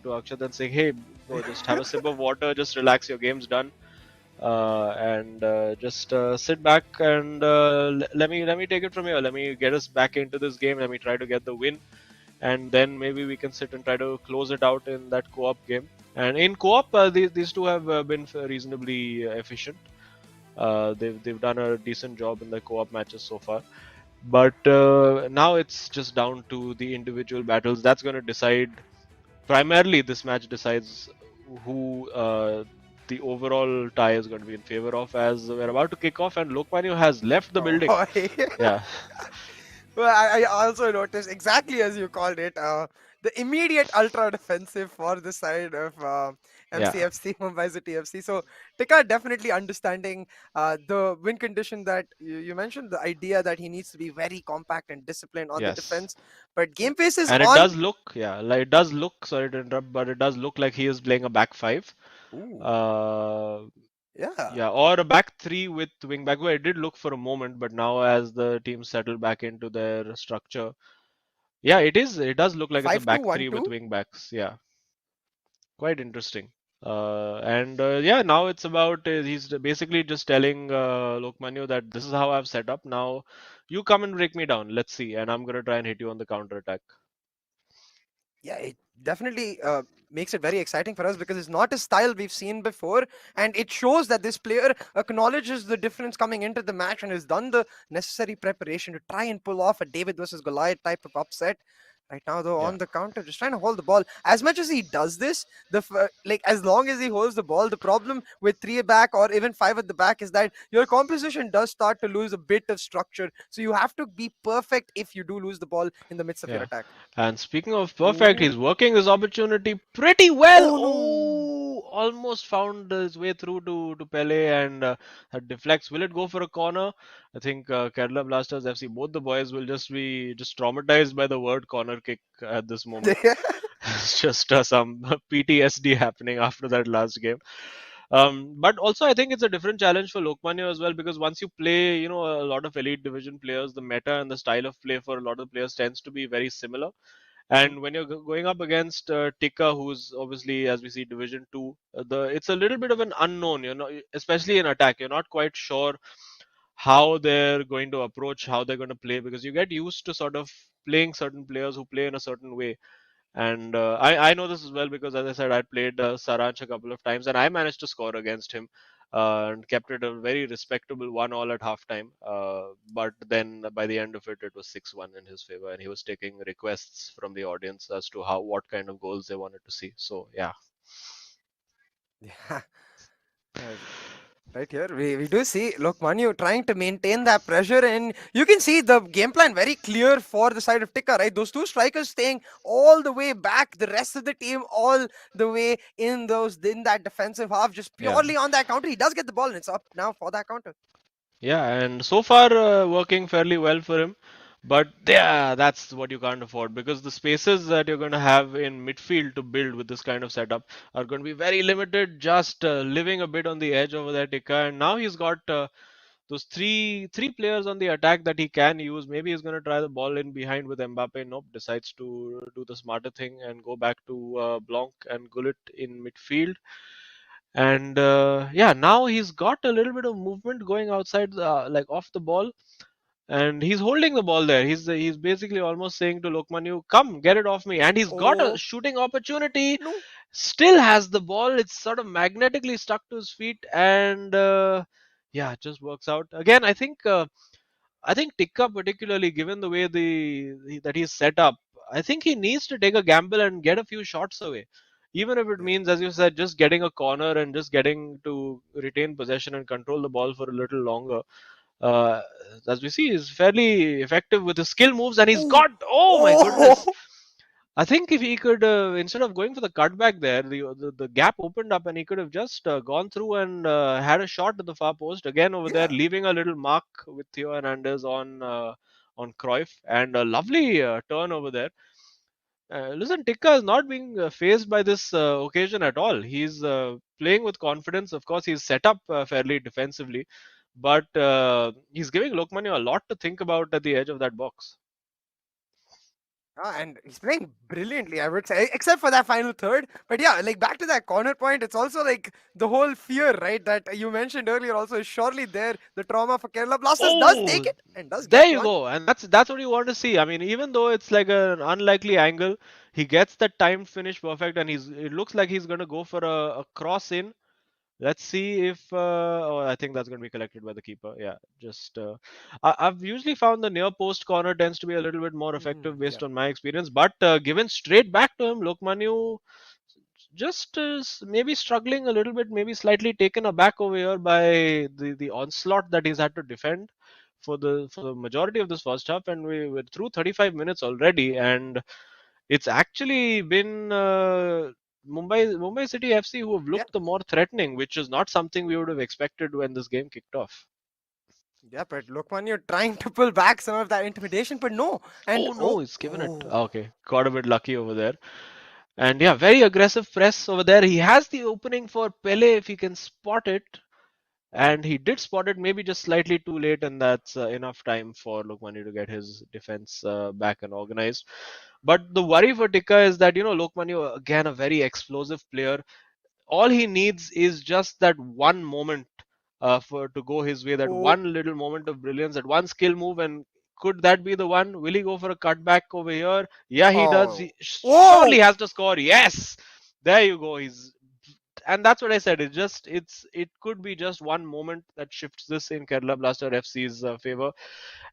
Akshat and saying, "Hey, bro, just have a sip of water, just relax. Your game's done, and just sit back and let me take it from here. Let me get us back into this game. Let me try to get the win, and then maybe we can sit and try to close it out in that co-op game." And in co-op, these two have been reasonably efficient. They've done a decent job in the co-op matches so far. But now it's just down to the individual battles. That's going to decide. Primarily, this match decides who the overall tie is going to be in favor of. As we're about to kick off, and Lokmanu has left the Oh building. boy. Yeah, Well, I also noticed exactly as you called it, the immediate ultra defensive for the side of yeah, MCFC, Mumbai City FC. So Tika definitely understanding the win condition that you mentioned, the idea that he needs to be very compact and disciplined on the yes. defense. But game pace is And it on. does look, yeah, like it does look. Sorry to interrupt, but it does look like he is playing a back five. Ooh, Uh, yeah. Yeah, or a back three with wing back. Well, it did look for a moment, but now as the team settle back into their structure, yeah, it is. It does look like it's a 5-2, back three with 1-2. wing backs. Yeah, quite interesting. And yeah, now it's about he's basically just telling Lokmanyu that this is how I've set up. Now you come and break me down. Let's see, and I'm gonna try and hit you on the counter attack. Yeah, it definitely makes it very exciting for us because it's not a style we've seen before, and it shows that this player acknowledges the difference coming into the match and has done the necessary preparation to try and pull off a David versus Goliath type of upset. Right now, though, Yeah, on the counter, just trying to hold the ball. As much as he does this, like as long as he holds the ball, the problem with three back or even five at the back is that your composition does start to lose a bit of structure. So you have to be perfect if you do lose the ball in the midst of your yeah. attack. And speaking of perfect, Ooh. he's working his opportunity pretty well. Oh no! Oh, almost found his way through to Pele and deflects. Will it go for a corner? I think Kerala Blasters FC, both the boys will just be just traumatized by the word corner kick at this moment. It's just some PTSD happening after that last game. But also, I think it's a different challenge for Lokmanya as well because once you play, a lot of elite division players, the meta and the style of play for a lot of players tends to be very similar. Mhm. And when you're going up against Tika, who's obviously, as we see, Division Two, it's a little bit of an unknown. Especially in attack, you're not quite sure how they're going to approach, how they're going to play, because you get used to sort of playing certain players who play in a certain way. And I know this as well because, as I said, I played Saranch a couple of times and I managed to score against him and kept it a very respectable 1-all at halftime. But then by the end of it, it was 6-1 in his favor, and he was taking requests from the audience as to what kind of goals they wanted to see. So, yeah. Yeah. Uh, Right here, we do see Lokmanu trying to maintain that pressure, and you can see the game plan very clear for the side of Tikka, right? Those two strikers staying all the way back, the rest of the team all the way in that defensive half, just Yeah. purely on that counter. He does get the ball, and it's up now for that counter. Yeah, and so far working fairly well for him. But yeah, that's what you can't afford because the spaces that you're going to have in midfield to build with this kind of setup are going to be very limited. Just living a bit on the edge over there, Tika, and now he's got those three players on the attack that he can use. Maybe he's going to try the ball in behind with Mbappe. Nope, decides to do the smarter thing and go back to Blanc and Gullit in midfield. And yeah, now he's got a little bit of movement going outside, like off the ball, and he's holding the ball there. He's basically almost saying to Lokmanu, "Come, get it off me." And he's got a Oh shooting opportunity. no! Still has the ball. It's sort of magnetically stuck to his feet, and yeah, it just works out again. I think Tikka, particularly given the way that he's set up, I think he needs to take a gamble and get a few shots away. Even if it Yeah. means, as you said, just getting a corner and just getting to retain possession and control the ball for a little longer. Uh, as we see, he's fairly effective with his skill moves, and he's Oh, got, oh my goodness. oh! I think if he could, instead of going for the cutback there, the gap opened up and he could have just gone through and had a shot at the far post again over there, Yeah. leaving a little mark with Theo Hernandez on Cruyff, and a lovely turn over there. Listen, Tikka is not being phased by this occasion at all. He's playing with confidence. Of course, he's set up fairly defensively, but he's giving Lokmanya a lot to think about at the edge of that box. And he's playing brilliantly, I would say, except for that final third. But yeah, like back to that corner point, it's also like the whole fear, right, that you mentioned earlier also is surely there. The trauma for Kerala Blasters does take Oh, it and does there get you one. go, and that's what you want to see. I mean, even though it's like an unlikely angle, he gets that timed finish perfect, and it looks like he's going to go for a cross in. Let's see if. Oh, I think that's going to be collected by the keeper. Yeah, just. I've usually found the near post corner tends to be a little bit more effective Yeah. based on my experience, but given straight back to him, Lokmanu just is maybe struggling a little bit, maybe slightly taken aback over here by the onslaught that he's had to defend for the majority of this first half, and we're through 35 minutes already, and it's actually been Mumbai City FC who have Yeah. looked the more threatening, which is not something we would have expected when this game kicked off. Yeah, but Lokman, you're trying to pull back some of that intimidation, but no. And Oh no, he's given it. oh. Okay, got a bit lucky over there. And yeah, very aggressive press over there. He has the opening for Pele if he can spot it. And he did spot it, maybe just slightly too late, and that's enough time for Lokmani to get his defense back and organized. But the worry for Tikka is that, Lokmani, again, a very explosive player. All he needs is just that one moment for to go his way, that Oh. one little moment of brilliance, that one skill move, and could that be the one? Will he go for a cutback over here? Yeah, he does. Oh. He surely Oh. has to score. Yes, there you go. And that's what I said. It could be just one moment that shifts this in Kerala Blaster FC's favor.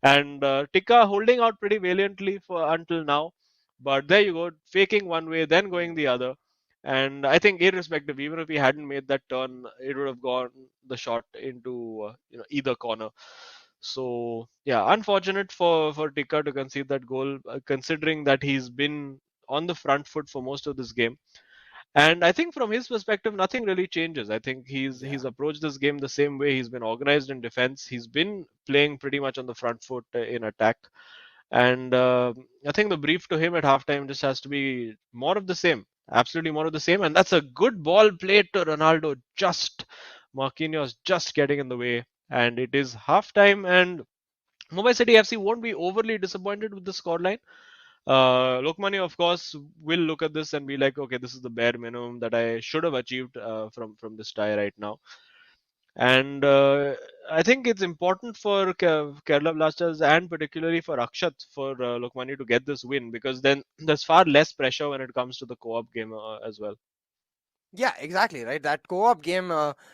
And Tikka holding out pretty valiantly for until now, but there you go, faking one way, then going the other. And I think, irrespective, even if he hadn't made that turn, it would have gone the shot into either corner. So yeah, unfortunate for Tikka to concede that goal, considering that he's been on the front foot for most of this game. And I think from his perspective, nothing really changes. I think he's Yeah. approached this game the same way. He's been organized in defense. He's been playing pretty much on the front foot in attack. And I think the brief to him at halftime just has to be more of the same. Absolutely more of the same. And that's a good ball played to Ronaldo. Just Marquinhos just getting in the way. And it is halftime. And Mumbai City FC won't be overly disappointed with the scoreline. Lokmani, of course, will look at this and be like, okay, this is the bare minimum that I should have achieved from this tie right now. And I think it's important for Kerala Blasters and particularly for Akshat for Lokmani to get this win, because then there's far less pressure when it comes to the co-op game as well. Yeah, exactly, right. That co-op game,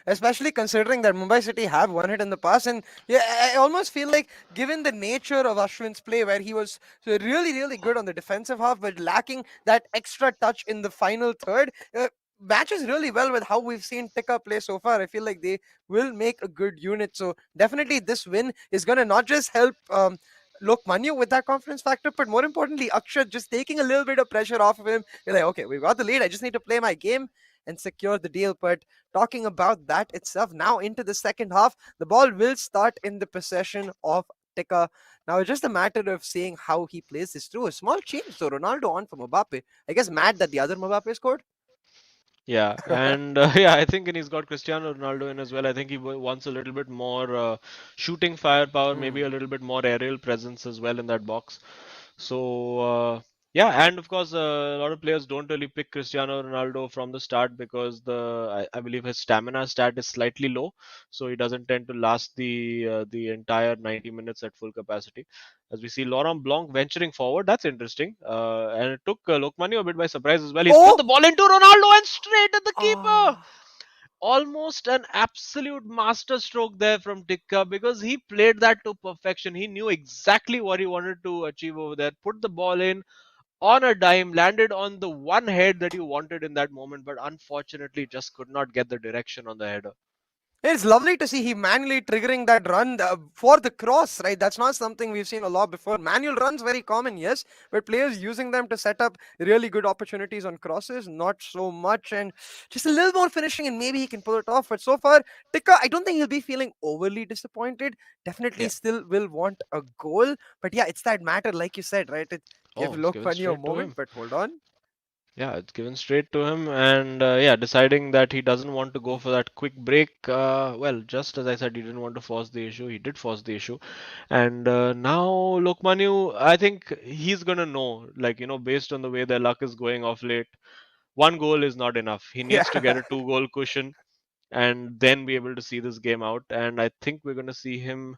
especially considering that Mumbai City have won it in the past, and yeah, I almost feel like, given the nature of Ashwin's play, where he was really, really good on the defensive half, but lacking that extra touch in the final third. matches really well with how we've seen Tika play so far. I feel like they will make a good unit. So definitely this win is going to not just help Lokmanya with that confidence factor, but more importantly, Akshat just taking a little bit of pressure off of him. You're like, okay, we've got the lead. I just need to play my game and secure the deal. But talking about that itself, now into the second half, the ball will start in the possession of Tika. Now it's just a matter of seeing how he plays this through. A small change, so Ronaldo on for Mbappe. I guess mad that the other Mbappe scored. Yeah, and yeah, I think and he's got Cristiano Ronaldo in as well. I think he wants a little bit more shooting firepower, maybe a little bit more aerial presence as well in that box. So yeah, and of course a lot of players don't really pick Cristiano Ronaldo from the start because I believe his stamina stat is slightly low, so he doesn't tend to last the entire 90 minutes at full capacity. As we see Laurent Blanc venturing forward, that's interesting, and it took Lokmani a bit by surprise as well. He's put Oh, the ball into Ronaldo and straight at the keeper. ah, Almost an absolute master stroke there from Tikka because he played that to perfection. He knew exactly what he wanted to achieve over there. Put the ball in on a dime, landed on the one head that you wanted in that moment, but unfortunately just could not get the direction on the header. it's lovely to see he manually triggering that run for the cross, right? That's not something we've seen a lot before. Manual runs very common, yes, but players using them to set up really good opportunities on crosses, not so much. And just a little more finishing, and maybe he can pull it off. But so far, Tika, I don't think he'll be feeling overly disappointed. Definitely Yeah. still will want a goal. But yeah, it's that matter, like you said, right? It give Oh, it's given Lokpani a straight to moment, him. but hold on. Yeah, it's given straight to him, and yeah, deciding that he doesn't want to go for that quick break. Well, just as I said, he didn't want to force the issue. He did force the issue, and now Lokmanu, I think he's gonna know, like based on the way their luck is going off late, one goal is not enough. He Yeah. needs to get a two-goal cushion and then be able to see this game out. And I think we're gonna see him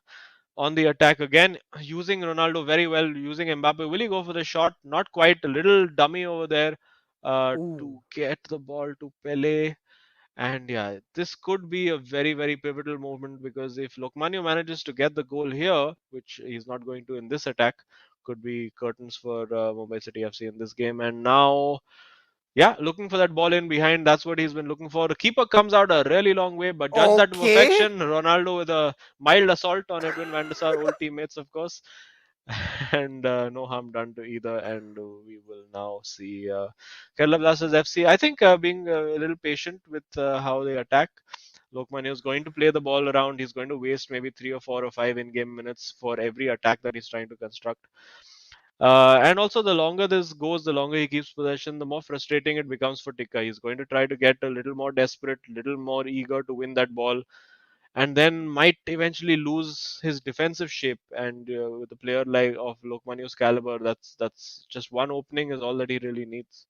on the attack again, using Ronaldo very well, using Mbappe. Will he go for the shot? Not quite. A little dummy over there to Ooh. get the ball to Pele. And yeah, this could be a very, very pivotal moment because if Lokmanu manages to get the goal here, which he's not going to in this attack, could be curtains for Mumbai City FC in this game. And now yeah, looking for that ball in behind. That's what he's been looking for. The keeper comes out a really long way, but judge that to Okay. perfection. Ronaldo with a mild assault on Edwin van der Sar, old teammates, of course. And no harm done to either. And we will now see Kerala Blasters FC. I think being a little patient with how they attack. Lokman is going to play the ball around. He's going to waste maybe 3 or 4 or 5 in-game minutes for every attack that he's trying to construct. And also, the longer this goes, the longer he keeps possession, the more frustrating it becomes for Tikka. He's going to try to get a little more desperate, little more eager to win that ball, and then might eventually lose his defensive shape. And with a player like of Lokmaniu's caliber, that's just one opening is all that he really needs.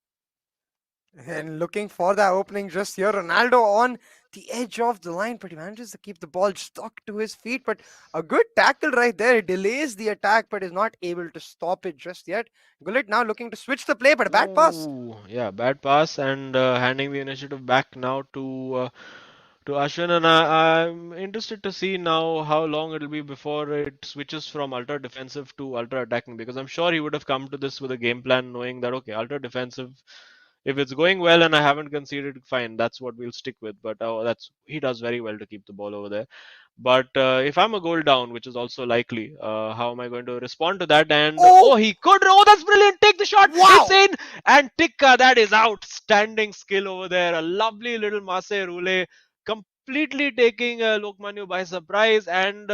And looking for that opening just here. Ronaldo on the edge of the line, but he manages to keep the ball stuck to his feet. But a good tackle right there. He delays the attack, but is not able to stop it just yet. Gullit now looking to switch the play, but a bad pass. Ooh, yeah, bad pass and handing the initiative back now to Ashwin, and I'm interested to see now how long it'll be before it switches from ultra defensive to ultra attacking because I'm sure he would have come to this with a game plan knowing that okay, ultra defensive, if it's going well and I haven't conceded, fine, that's what we'll stick with. But that's he does very well to keep the ball over there. But if I'm a goal down, which is also likely, how am I going to respond to that? And Oh, oh, he could! Oh, that's brilliant! Take the shot. It's wow. in. And Tikka, that is outstanding skill over there. A lovely little Masse Roule, completely taking Lokmanu by surprise. And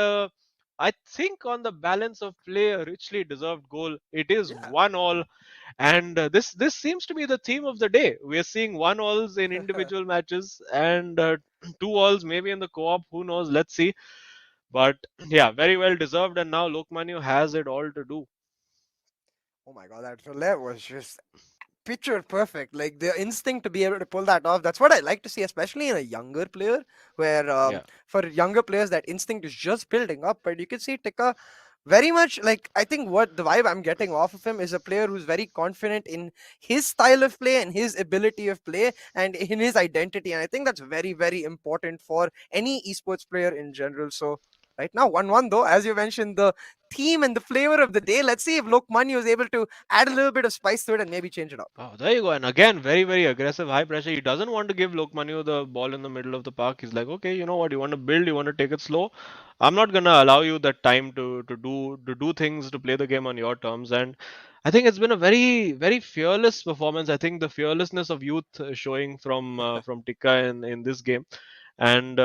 I think on the balance of play, a richly deserved goal. It is Yeah. 1-1, and this seems to be the theme of the day. We are seeing 1-1s in individual matches and 2-1s maybe in the co-op. Who knows? Let's see. But yeah, very well deserved. And now Lokmanu has it all to do. Oh my god, that roulette was just picture perfect. Like the instinct to be able to pull that off. That's what I like to see, especially in a younger player, where Yeah. for younger players that instinct is just building up. But you can see Tika very much like I think what the vibe I'm getting off of him is a player who's very confident in his style of play and his ability of play and in his identity. And I think that's very, very important for any esports player in general. So Right now, 1-1 though, as you mentioned, the theme and the flavor of the day. Let's see if Lokmanya is able to add a little bit of spice to it and maybe change it up. Oh, there you go. And again, very, very aggressive, high pressure. He doesn't want to give Lokmanu the ball in the middle of the park. He's like, okay, you know what? You want to build, you want to take it slow. I'm not gonna allow you that time to do things, to play the game on your terms. And I think it's been a very, very fearless performance. I think the fearlessness of youth showing from Tikka in this game, and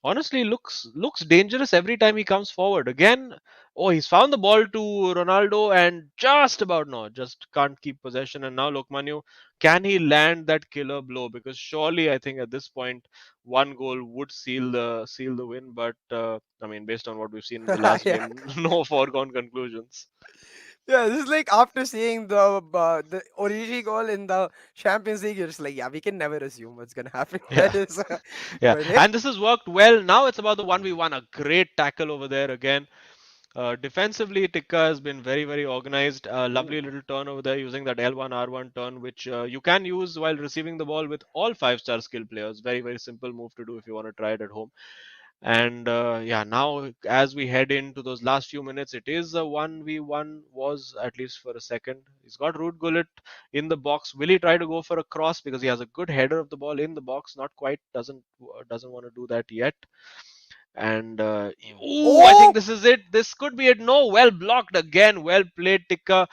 honestly looks dangerous every time he comes forward. Again, oh, he's found the ball to Ronaldo and just about no, just can't keep possession. And now Lokmanu, can he land that killer blow? Because surely I think at this point one goal would seal the win. But I mean, based on what we've seen in the last Yeah. game, no foregone conclusions. Yeah, this is like after seeing the Origi goal in the Champions League, you're just like, yeah, we can never assume what's gonna happen. Yeah. That is, Yeah, but hey, and this has worked well. Now it's about the 1v1. A great tackle over there again. Defensively, Tikka has been very, very organized. Lovely little turn over there using that L1 R1 turn, which you can use while receiving the ball with all 5-star skill players. Very, very simple move to do if you want to try it at home. And yeah, now as we head into those last few minutes, it is a 1v1, was at least for a second. He's got Ruud Gullit in the box. Will he try to go for a cross because he has a good header of the ball in the box? Not quite. Doesn't want to do that yet. And ooh, I oh, think this is it. This could be it. No, well blocked again. Well played, Tikka,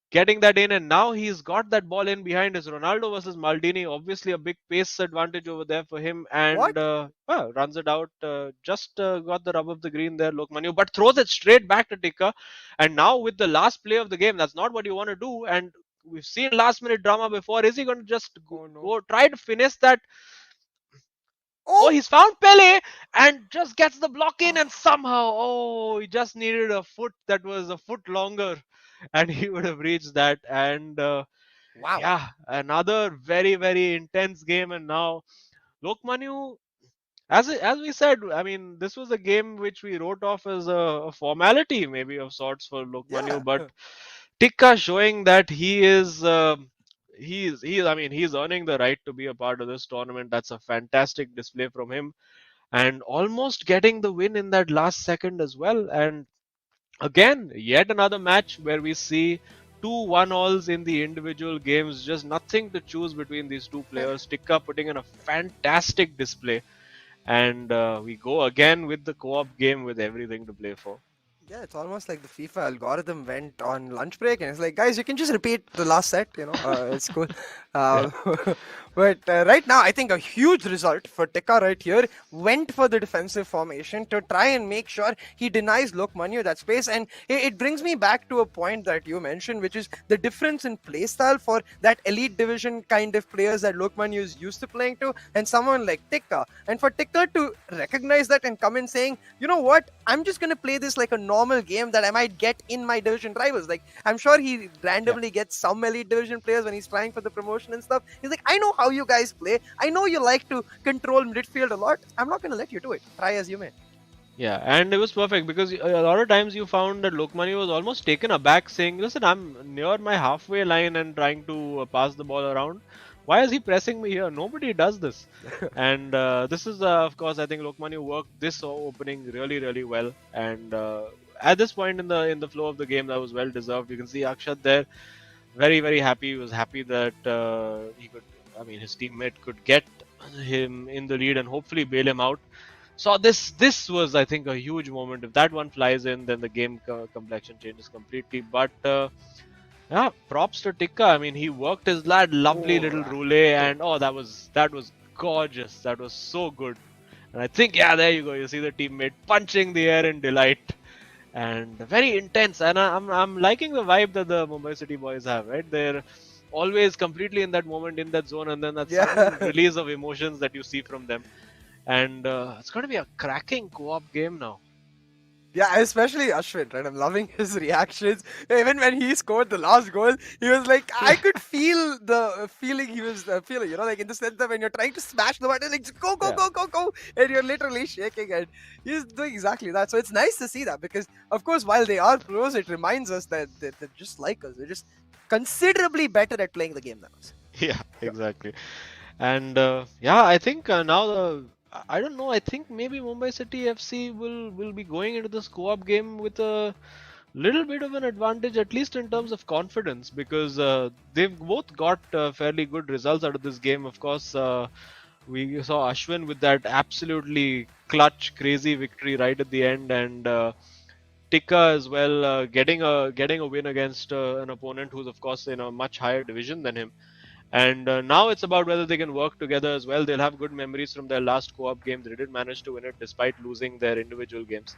getting that in, and now he's got that ball in behind us. Ronaldo versus Maldini, obviously a big pace advantage over there for him, and what? runs it out. Just got the rub of the green there, Lokmanu, but throws it straight back to Tikka. And now with the last play of the game, that's not what you want to do. And we've seen last minute drama before. Is he going to just Oh no! go try to finesse that? Oh, Oh, he's found Pele and just gets the block in, and ah, somehow, oh, he just needed a foot that was a foot longer, and he would have reached that. And wow! yeah, another very, very intense game. And now Lokmanu, as we said, I mean, this was a game which we wrote off as a formality, maybe of sorts for Lokmanu, Yeah, but Tikka showing that he is, I mean, he's earning the right to be a part of this tournament. That's a fantastic display from him, and almost getting the win in that last second as well. And again, yet another match where we see two 1-alls in the individual games. Just nothing to choose between these two players. Tikka putting in a fantastic display, and we go again with the co-op game with everything to play for. yeah. It's almost like the FIFA algorithm went on lunch break and it's like, guys, you can just repeat the last set. It's cool. Yeah. Uh, but right now, I think a huge result for Tikka right here went for the defensive formation to try and make sure he denies Lokmanya that space. And it brings me back to a point that you mentioned, which is the difference in playstyle for that elite division kind of players that Lokmanya is used to playing to, and someone like Tikka. And for Tikka to recognize that and come in saying, you know what, I'm just going to play this like a normal game that I might get in my division rivals. Like, I'm sure he randomly gets some elite division players when he's trying for the promotion and stuff. He's like, I know how you guys play. I know you like to control midfield a lot. I'm not going to let you do it. Try as you may. Yeah, and it was perfect because a lot of times you found that Lokmani was almost taken aback, saying, "Listen, I'm near my halfway line and trying to pass the ball around. Why is he pressing me here? Nobody does this." And this is, of course, I think Lokmani worked this opening really, really well. And at this point in the flow of the game, that was well deserved. You can see Akshat there, very, very happy. He was happy that he could, I mean, his teammate could get him in the lead and hopefully bail him out. So this was, I think, a huge moment. If that one flies in, then the game complexion changes completely. But yeah, props to Tikka. I mean, he worked his lad, lovely little roulette, and oh, that was gorgeous. That was so good. And I think, yeah, there you go. You see the teammate punching the air in delight, and very intense. And I'm liking the vibe that the Mumbai City boys have. Right, they're always completely in that moment, in that zone, and then that sudden Yeah. release of emotions that you see from them. And it's going to be a cracking co-op game now. Yeah, especially Ashwin, right? I'm loving his reactions. Even when he scored the last goal, he was like, I could feel the feeling he was feeling, like in the sense that when you're trying to smash the button, like, just go, go, Yeah. go, go, go, and you're literally shaking, and he's doing exactly that. So it's nice to see that because, of course, while they are pros, it reminds us that they're just like us. They're just considerably better at playing the game than us. Yeah, exactly. And yeah, I think now I don't know. I think maybe Mumbai City FC will be going into this co-op game with a little bit of an advantage, at least in terms of confidence, because they've both got fairly good results out of this game. Of course, we saw Ashwin with that absolutely clutch, crazy victory right at the end, and Tikka as well, getting a win against an opponent who's of course in a much higher division than him. And now it's about whether they can work together as well. They'll have good memories from their last co-op game. They did manage to win it despite losing their individual games.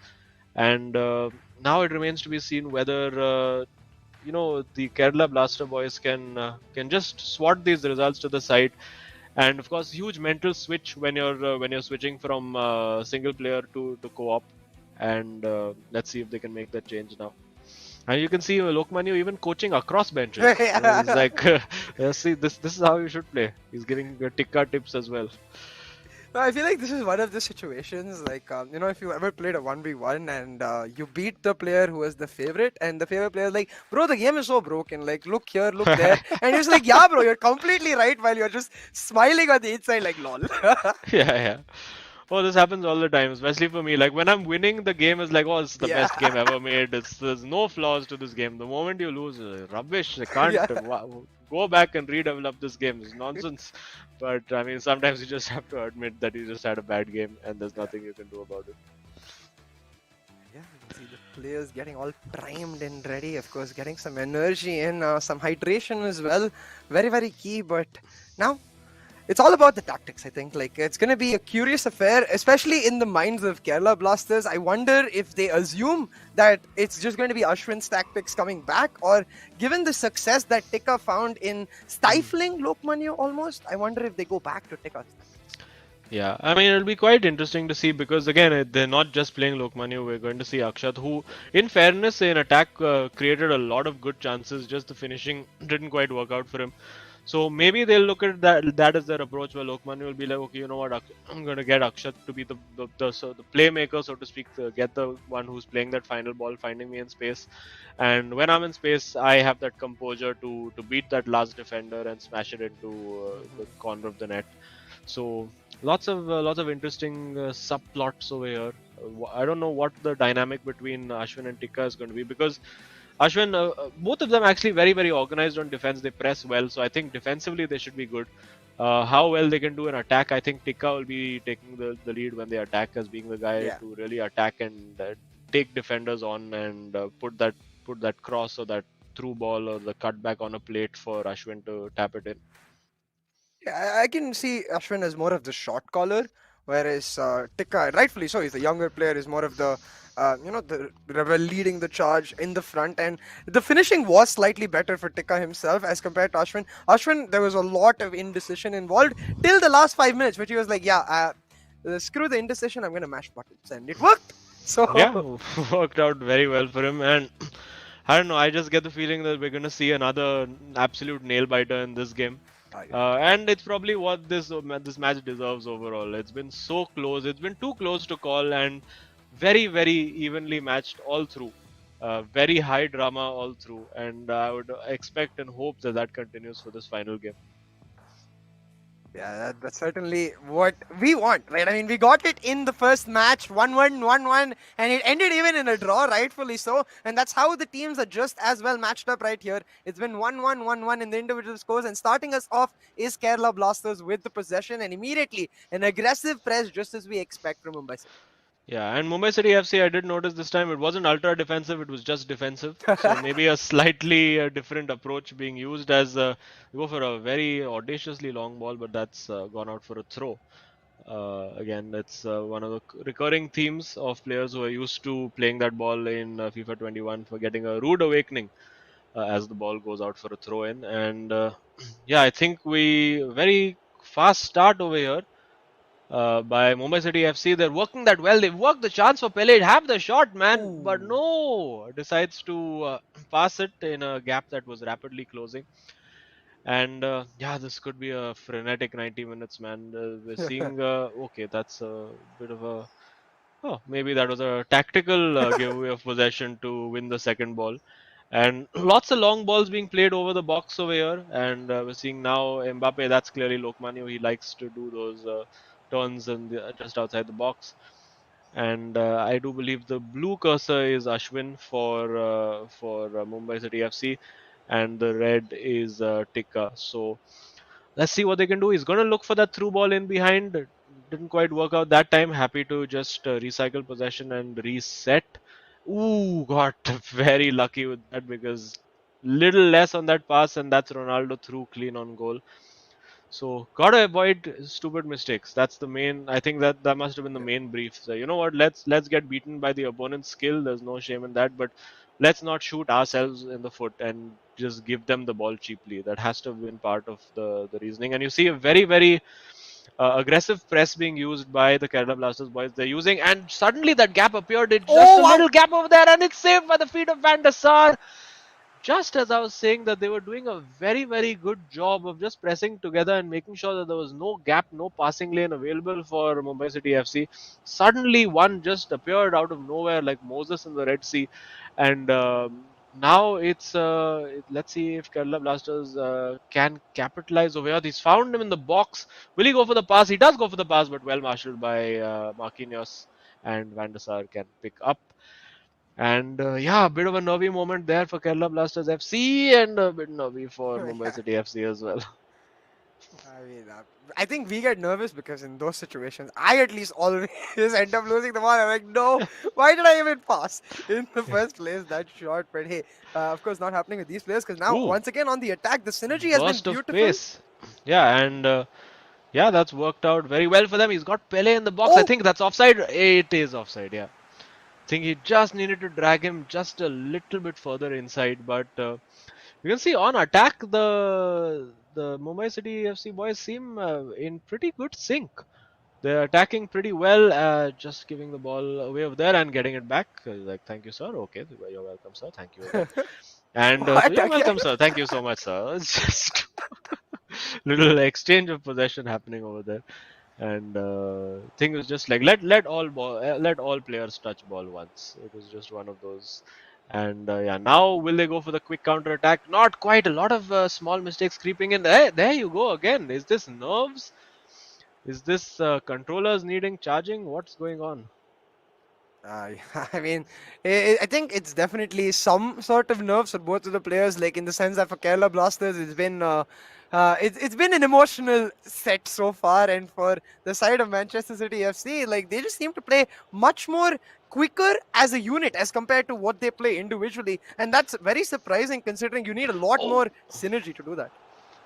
And now it remains to be seen whether the Kerala Blaster boys can just swat these results to the side. And of course, huge mental switch when you're switching from single player to co-op. And let's see if they can make that change now. And you can see Lokmanya even coaching across benches. He's like, see, this is how you should play. He's giving tikka tips as well. No, I feel like this is one of the situations, like, if you ever played a 1v1 and you beat the player who was the favorite, and the favorite player is like, bro, the game is so broken, like, look here, look there. And he's like, yeah, bro, you're completely right, while you're just smiling on the inside, like, lol. Yeah. Oh, this happens all the time, especially for me. Like when I'm winning, the game is like, oh, it's the best game ever made. There's no flaws to this game. The moment you lose, rubbish. I can't go back and redevelop this game. It's nonsense. But I mean, sometimes you just have to admit that you just had a bad game, and there's nothing you can do about it. Yeah, you can see the players getting all primed and ready. Of course, getting some energy in, some hydration as well. Very, very key. But now, it's all about the tactics, I think. Like, it's going to be a curious affair, especially in the minds of Kerala Blasters. I wonder if they assume that it's just going to be Ashwin's tactics coming back, or given the success that Tikka found in stifling Lokmanya almost, I wonder if they go back to Tikka. Yeah, I mean, it'll be quite interesting to see because, again, they're not just playing Lokmanya. We're going to see Akshat, who, in fairness, in attack created a lot of good chances. Just the finishing didn't quite work out for him. So maybe they'll look at that as their approach, where Lokmanya will be like, okay, you know what, I'm going to get Akshat to be the playmaker, so to speak, get the one who's playing that final ball, finding me in space. And when I'm in space, I have that composure to beat that last defender and smash it into the corner of the net. So lots of interesting subplots over here. I don't know what the dynamic between Ashwin and Tikka is going to be, because Ashwin, both of them actually very, very organized on defense. They press well, so I think defensively they should be good. How well they can do in attack, I think Tikka will be taking the lead when they attack, as being the guy to really attack and take defenders on and put that cross or that through ball or the cutback on a plate for Ashwin to tap it in. Yeah, I can see Ashwin as more of the shot caller, whereas Tikka, rightfully so, he's the younger player, is more of the the rebel leading the charge in the front, and the finishing was slightly better for Tikka himself as compared to Ashwin. Ashwin, there was a lot of indecision involved till the last 5 minutes, which he was like, screw the indecision, I'm gonna mash buttons, and it worked. So yeah, worked out very well for him, and I don't know. I just get the feeling that we're gonna see another absolute nail biter in this game. And it's probably what this match deserves overall. It's been so close. It's been too close to call, and very, very evenly matched all through. Very high drama all through, and I would expect and hope that continues for this final game. Yeah, that's certainly what we want, right? I mean, we got it in the first match, 1-1, 1-1, and it ended even in a draw, rightfully so. And that's how the teams are just as well matched up right here. It's been 1-1, 1-1 in the individual scores, and starting us off is Kerala Blasters with the possession, and immediately an aggressive press, just as we expect from Mumbai City. Yeah, and Mumbai City FC, I did notice this time it wasn't ultra defensive, it was just defensive. So maybe a slightly different approach being used, as they go for a very audaciously long ball, but that's gone out for a throw. Again, that's one of the recurring themes of players who are used to playing that ball in FIFA 21 for getting a rude awakening as the ball goes out for a throw in. And yeah, I think we very fast start over here. By Mumbai City FC, they're working that well. They've worked the chance for Pele. Have the shot, man. Ooh. But no, decides to pass it in a gap that was rapidly closing. And yeah, this could be a frenetic 90 minutes, man. We're seeing, okay, that's a bit of a, oh, maybe that was a tactical giveaway of possession to win the second ball. And lots of long balls being played over the box over here. And we're seeing now Mbappe, that's clearly Lokmanya. He likes to do those turns in just outside the box. And I do believe the blue cursor is Ashwin for Mumbai City FC, and the red is Tikka. So let's see what they can do. He's going to look for that through ball in behind. Didn't quite work out that time. Happy to just recycle possession and reset. Ooh, got very lucky with that because little less on that pass, and that's Ronaldo through clean on goal. So gotta avoid stupid mistakes. That's the main. I think that must have been the main brief. So you know what? Let's get beaten by the opponent's skill. There's no shame in that. But let's not shoot ourselves in the foot and just give them the ball cheaply. That has to have been part of the reasoning. And you see a very aggressive press being used by the Kerala Blasters boys. They're using, and suddenly that gap appeared. It's just a wow. little gap over there, and it's saved by the feet of Van der Sar. Just as I was saying that they were doing a very good job of just pressing together and making sure that there was no gap, no passing lane available for Mumbai City FC. Suddenly, one just appeared out of nowhere like Moses in the Red Sea, and now it's let's see if Kerala Blasters can capitalize over here. He's found him in the box. Will he go for the pass? He does go for the pass, but well marshaled by Marquinhos, and Van der Sar can pick up. And yeah, a bit of a nervy moment there for Kerala Blasters FC, and a bit nervy for Mumbai City FC as well. I mean, I think we get nervous because in those situations, I at least always end up losing the ball. I'm like, no, why did I even pass in the first place? That shot, but hey, of course, not happening with these players because now Ooh. once again on the attack, the synergy has Burst been of beautiful. pace. Yeah, and yeah, that's worked out very well for them. He's got Pele in the box. I think that's offside. It is offside. Yeah. I think he just needed to drag him just a little bit further inside, but you can see on attack the Mumbai City FC boys seem in pretty good sync. They're attacking pretty well, just giving the ball away over there and getting it back. Like, thank you, sir. Okay, you're welcome, sir. Thank you again. And so What you're again? welcome, sir. Thank you so much, sir. It's just little exchange of possession happening over there. And thing was just like let all players touch ball once. It was just one of those. And yeah, now will they go for the quick counter attack? Not quite. A lot of small mistakes creeping in. There you go again. Is this nerves? Is this controllers needing charging? What's going on? I mean, I think it's definitely some sort of nerves for both of the players. Like in the sense that for Kerala Blasters, it's been an emotional set so far, and for the side of Manchester City FC, like they just seem to play much more quicker as a unit as compared to what they play individually, and that's very surprising considering you need a lot more synergy to do that.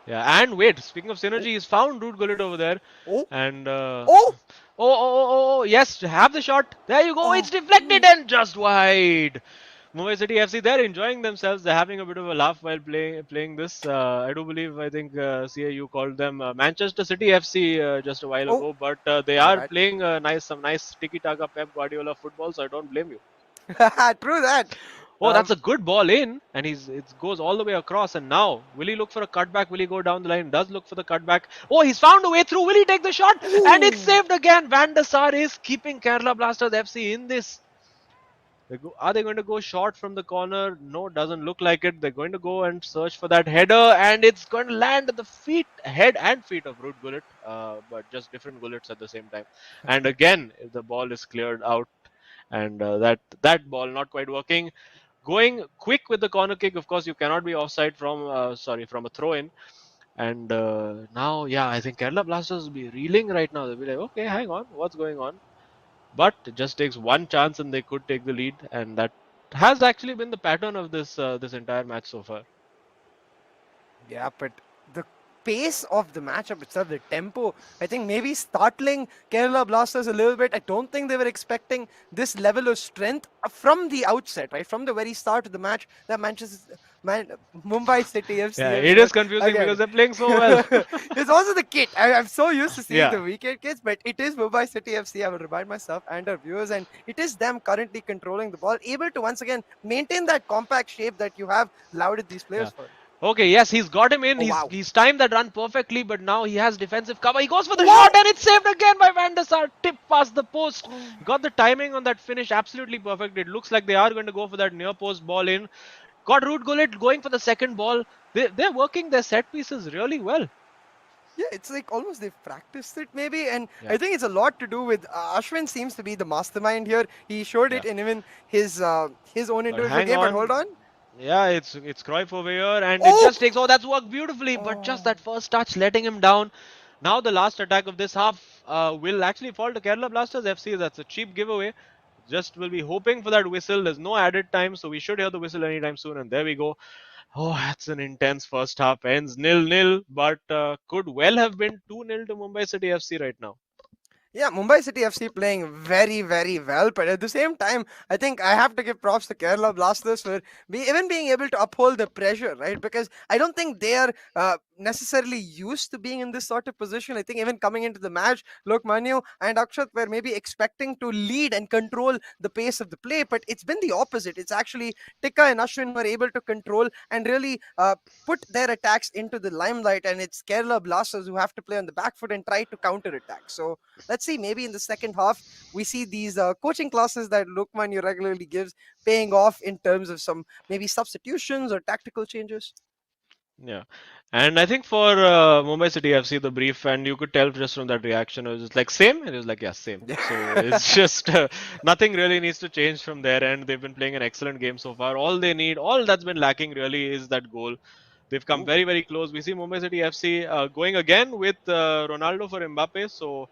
Yeah, and wait, speaking of synergy, he's found Rude Gullit over there. Oh, And oh, yes, have the shot. There you go. It's deflected and just wide. Mumbai City FC, they're enjoying themselves. They're having a bit of a laugh while playing this. I do believe, I think CAU called them Manchester City FC just a while ago, but they my are bad. playing some nice tiki-taka Pep Guardiola football, so I don't blame you. True that. Oh, that's a good ball in, and it goes all the way across. And now, will he look for a cutback? Will he go down the line? Does look for the cutback. Oh, he's found a way through. Will he take the shot? And it's saved again. Van der Sar is keeping Kerala Blasters FC in this. Are they going to go short from the corner? No, doesn't look like it. They're going to go and search for that header, and it's going to land at the head and feet of Ruud Gullit, but just different Gullits at the same time. And again, the ball is cleared out, and that ball not quite working. Going quick with the corner kick, of course, you cannot be offside from a throw in. And now, yeah, I think Kerala Blasters will be reeling right now. They'll be like, okay, hang on, what's going on? But it just takes one chance and they could take the lead, and that has actually been the pattern of this entire match so far. Yeah, but the pace of the matchup itself, the tempo, I think maybe startling Kerala Blasters a little bit. I don't think they were expecting this level of strength from the outset, right? From the very start of the match, that Mumbai City FC. Yeah, it is confusing because they're playing so well. It's also the kit. I'm so used to seeing Yeah. the weekend kits, but it is Mumbai City FC. I will remind myself and our viewers, and it is them currently controlling the ball, able to once again maintain that compact shape that you have lauded these players for. Okay, yes, he's got him in. Oh, wow. He's timed that run perfectly, but now he has defensive cover. He goes for the shot, and it's saved again by Van der Sar. Tip past the post. Got the timing on that finish absolutely perfect. It looks like they are going to go for that near post ball in. Got Ruud Gullit going for the second ball. They're working their set pieces really well. Yeah, it's like almost they've practiced it maybe, and Yeah. I think it's a lot to do with Ashwin seems to be the mastermind here. He showed Yeah. it in even his own But individual hang game. But hold on. on. Yeah, it's Cruyff over here, and it Oh, just takes. Oh, that's worked beautifully, but just oh, that first touch letting him down. Now the last attack of this half will actually fall to Kerala Blasters FC. That's a cheap giveaway. Just will be hoping for that whistle. There's no added time, so we should hear the whistle anytime soon. And there we go. Oh, that's an intense first half. Ends 0-0, but could well have been 2-0 to Mumbai City FC right now. yeah, Mumbai City FC playing very, very well, but at the same time, I think I have to give props to Kerala Blasters for even being able to uphold the pressure, right? Because I don't think they are necessarily used to being in this sort of position. I think even coming into the match, Lok Manu and Akshat were maybe expecting to lead and control the pace of the play, but it's been the opposite. It's actually Tika and Ashwin were able to control and really put their attacks into the limelight, and it's Kerala Blasters who have to play on the back foot and try to counter attack. So let's see, maybe in the second half, we see these coaching classes that Lokman you regularly gives paying off in terms of some maybe substitutions or tactical changes. Yeah, and I think for Mumbai City FC, the brief, and you could tell just from that reaction, it was just like same, and it was like yeah, same. So it's just nothing really needs to change from there, and they've been playing an excellent game so far. All they need, all that's been lacking really is that goal. They've come Ooh. very, very close. We see Mumbai City FC going again with Ronaldo for Mbappe. So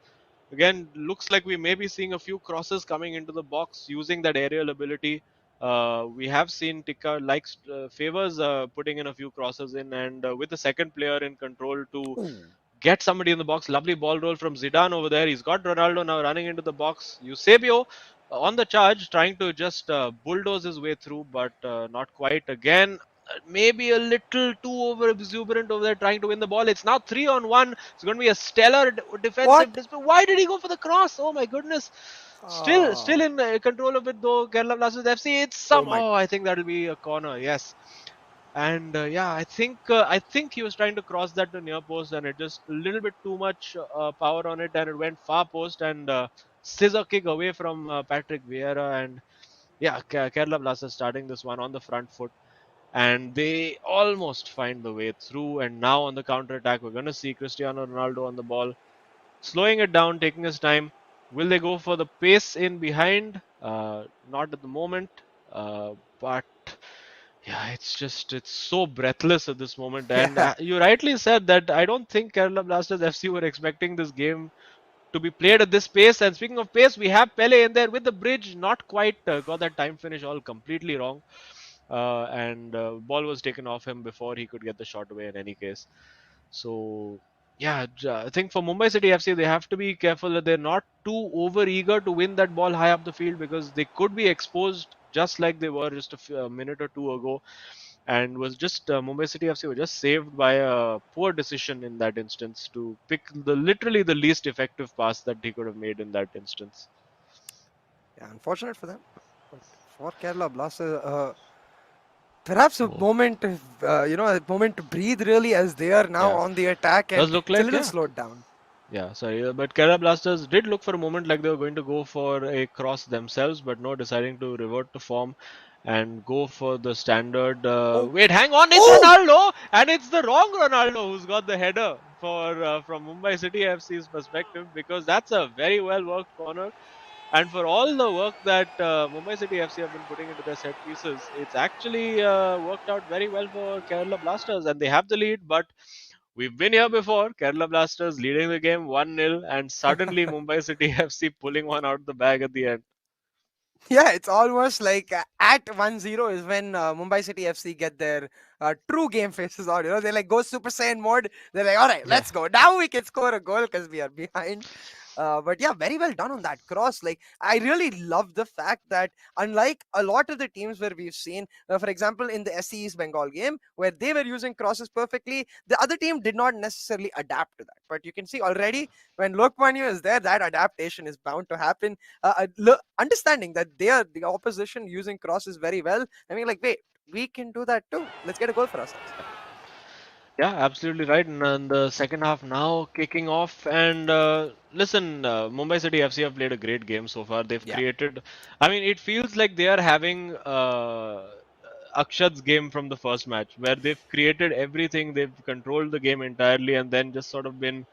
again, looks like we may be seeing a few crosses coming into the box using that aerial ability. We have seen Tikka likes favors putting in a few crosses in, and with the second player in control to Ooh. get somebody in the box. Lovely ball roll from Zidane over there. He's got Ronaldo now running into the box. Eusebio on the charge, trying to just bulldoze his way through, but not quite. Again, maybe a little too over exuberant over there, trying to win the ball. It's now 3-on-1. It's going to be a stellar defensive What? display. Why did he go for the cross? Oh my goodness! Still Oh, in control of it though. Kerala Blasters FC. It's oh some. my. Oh, I think that'll be a corner. Yes. And yeah, I think he was trying to cross that to near post, and it just a little bit too much power on it, and it went far post and scissor kick away from Patrick Vieira, and yeah, Kerala Blasters starting this one on the front foot, and they almost find the way through. And now on the counter attack, we're gonna see Cristiano Ronaldo on the ball, slowing it down, taking his time. Will they go for the pace in behind? Not at the moment, but yeah, it's so breathless at this moment. And Yeah. you rightly said that I don't think Kerala Blasters FC were expecting this game to be played at this pace. And speaking of pace, we have Pele in there with the bridge, not quite got that time finish all completely wrong. And ball was taken off him before he could get the shot away in any case. So yeah, I think for Mumbai City FC, they have to be careful that they're not too over eager to win that ball high up the field because they could be exposed just like they were just a minute or two ago. And was just Mumbai City FC were just saved by a poor decision in that instance to pick the literally the least effective pass that he could have made in that instance. Yeah, unfortunate for them. But for Kerala Blasters, perhaps a So moment, a moment to breathe really as they are now yeah, on the attack, and does look it's a like little yeah. slowed down. Yeah, sorry, but Kerala Blasters did look for a moment like they were going to go for a cross themselves, but no, deciding to revert to form and go for the standard. Oh, Wait, hang on, it's oh! Ronaldo, and it's the wrong Ronaldo who's got the header for from Mumbai City FC's perspective because that's a very well worked corner. And for all the work that Mumbai City FC have been putting into their set pieces, it's actually worked out very well for Kerala Blasters, and they have the lead, but. We've been here before. Kerala Blasters leading the game 1-0, and suddenly Mumbai City FC pulling one out of the bag at the end. Yeah, it's almost like at 1-0 is when Mumbai City FC get their true game faces on. They like go Super Saiyan mode. They're like, all right, Yeah. let's go. Now we can score a goal because we are behind. But yeah, very well done on that cross. Like, I really love the fact that unlike a lot of the teams where we've seen, for example, in the SC East Bengal game, where they were using crosses perfectly, the other team did not necessarily adapt to that. But you can see already when Lokmanya is there, that adaptation is bound to happen. Understanding that they are the opposition using crosses very well. I mean, like, wait, we can do that too. Let's get a goal for ourselves. Yeah, absolutely right. And the second half now kicking off. And listen, Mumbai City FC have played a great game so far. They've Yeah. created, I mean, it feels like they are having Akshat's game from the first match, where they've created everything, they've controlled the game entirely, and then just sort of been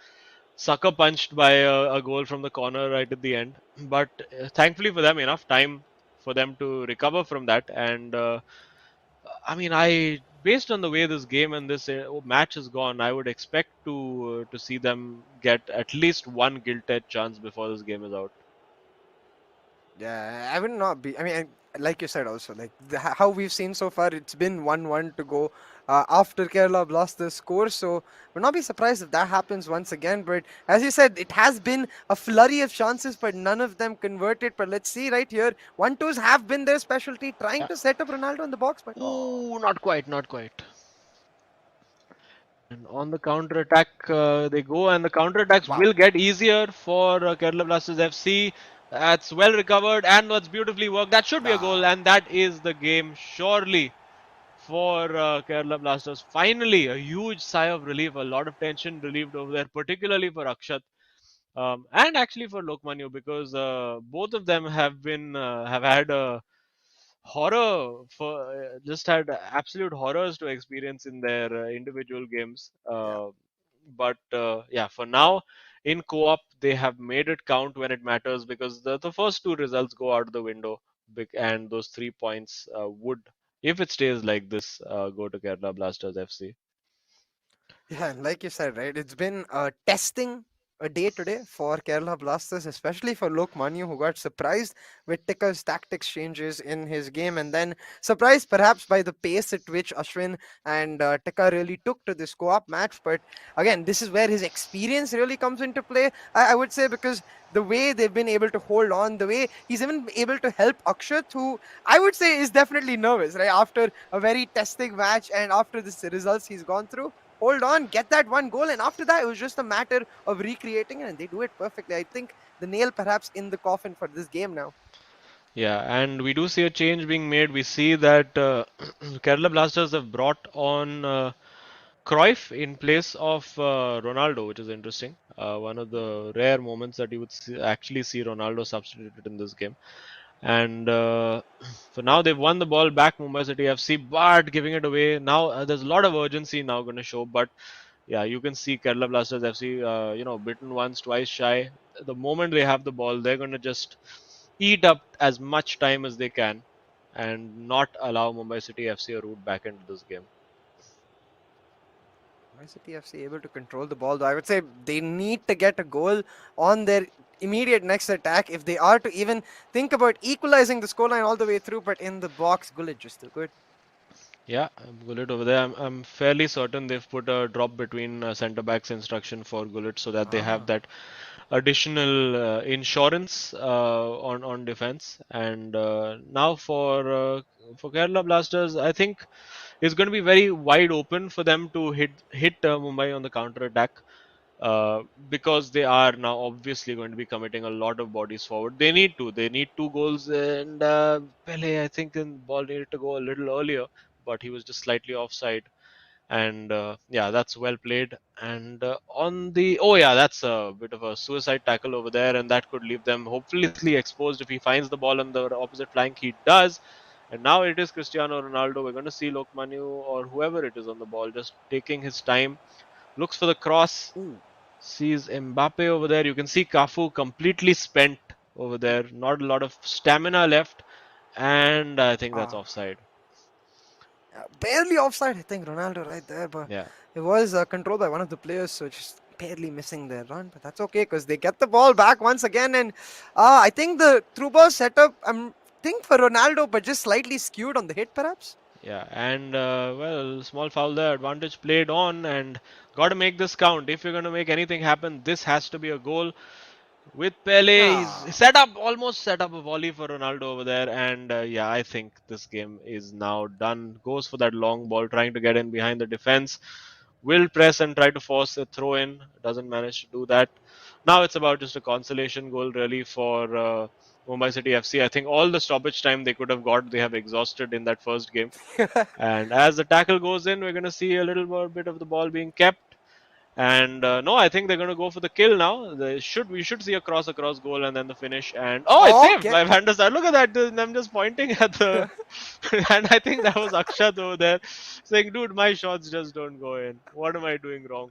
sucker punched by a goal from the corner right at the end. But thankfully for them, enough time for them to recover from that. And I mean, based on the way this game and this match has gone, I would expect to see them get at least one gilt-edged chance before this game is out. Yeah, I would not be. I mean, like you said, also like how we've seen so far, it's been 1-1 to go after Kerala lost the score. So would not be surprised if that happens once again. But as you said, it has been a flurry of chances, but none of them converted. But let's see right here, 1-2s have been their specialty, trying Yeah. to set up Ronaldo in the box. But Ooh, not quite, not quite. And on the counter attack, they go, and the counter attacks wow, will get easier for Kerala Blasters FC. That's well recovered, and that's beautifully worked. That should be a goal, ah, and that is the game, surely, for Kerala Blasters. Finally, a huge sigh of relief, a lot of tension relieved over there, particularly for Akshat. And actually for Lokmanyu, because both of them have had a horror for just had absolute horrors to experience in their individual games. yeah. But yeah, for now in co-op they have made it count when it matters, because the first two results go out of the window, and those 3 points would, if it stays like this, go to Kerala Blasters FC. Yeah, and like you said, right, it's been testing a day today for Kerala Blasters, especially for Lok Manu, who got surprised with Tikka's tactics changes in his game, and then surprised perhaps by the pace at which Ashwin and Tikka really took to this co-op match. But again, this is where his experience really comes into play, I would say, because the way they've been able to hold on, the way he's even able to help Akshat, who I would say is definitely nervous, right, after a very testing match and after the results he's gone through, hold on, get that one goal, and after that, it was just a matter of recreating it, and they do it perfectly. I think the nail perhaps in the coffin for this game now. Yeah, and we do see a change being made. We see that Kerala Blasters have brought on Cruyff in place of Ronaldo, which is interesting. One of the rare moments that you would actually see Ronaldo substituted in this game. And so now they've won the ball back, Mumbai City FC, but giving it away. Now there's a lot of urgency now going to show. But yeah, you can see Kerala Blasters FC, bitten once, twice shy. The moment they have the ball, they're going to just eat up as much time as they can and not allow Mumbai City FC a route back into this game. Why is the TFC able to control the ball, though? I would say they need to get a goal on their immediate next attack if they are to even think about equalizing the scoreline all the way through. But in the box, Gullit just too good. Yeah, Gullit over there. I'm fairly certain they've put a drop between centre backs instruction for Gullit so that they have that additional insurance on defense. And now for Kerala Blasters, I think it's going to be very wide open for them to hit Mumbai on the counter attack. Because they are now obviously going to be committing a lot of bodies forward. They need to. They need 2 goals, and Pele, I think, the ball needed to go a little earlier, but he was just slightly offside. And yeah, that's well played. And that's a bit of a suicide tackle over there, and that could leave them hopefully exposed if he finds the ball on the opposite flank. He does. And now it is Cristiano Ronaldo. We're going to see Lokmanu or whoever it is on the ball just taking his time. Looks for the cross. Ooh. Sees Mbappe over there. You can see Cafu completely spent over there. Not a lot of stamina left. And I think that's Ah. offside. Barely offside, I think, Ronaldo right there. But Yeah. it was controlled by one of the players, so just barely missing their run. But that's okay because they get the ball back once again. And I think the through ball setup, think for Ronaldo, but just slightly skewed on the hit, perhaps. Yeah, and well, small foul there. Advantage played on, and got to make this count. If you're going to make anything happen, this has to be a goal. With Pele, he's almost set up a volley for Ronaldo over there, and yeah, I think this game is now done. Goes for that long ball, trying to get in behind the defense. Will press and try to force a throw in. Doesn't manage to do that. Now it's about just a consolation goal, really, for Mumbai City FC. I think all the stoppage time they could have got, they have exhausted in that first game. And as the tackle goes in, we're going to see a little more bit of the ball being kept. And no, I think they're going to go for the kill now. We should see a cross across goal and then the finish. And oh, it's saved Okay. by Van der Sar. Look at that! And I'm just pointing at the, and I think that was Akshat over there saying, "Dude, my shots just don't go in. What am I doing wrong?"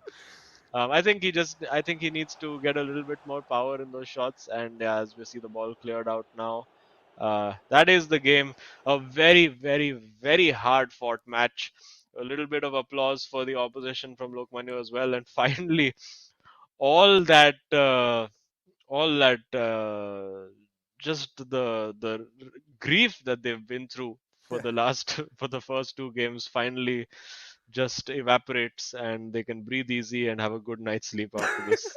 I think he needs to get a little bit more power in those shots. And yeah, as we see the ball cleared out now, that is the game. A very, very, very hard fought match. A little bit of applause for the opposition from Lokmanya as well. And finally, all that, all that, just the grief that they've been through for the last for the first two games finally just evaporates and they can breathe easy and have a good night's sleep after this.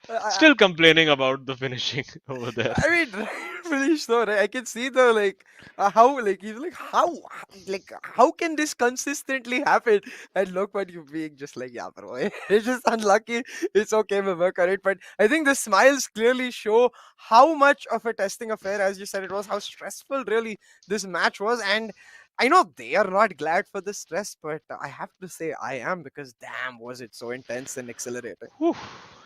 I, Still complaining about the finishing over there. I mean, rightfully so, right? I can see the how he's like how can this consistently happen? And look what you being just like, yeah, bro, it's just unlucky. It's okay, we'll work on it. But I think the smiles clearly show how much of a testing affair, as you said, it was, how stressful really this match was. And I know they are not glad for the stress, but I have to say I am, because damn, was it so intense and exhilarating. Whew.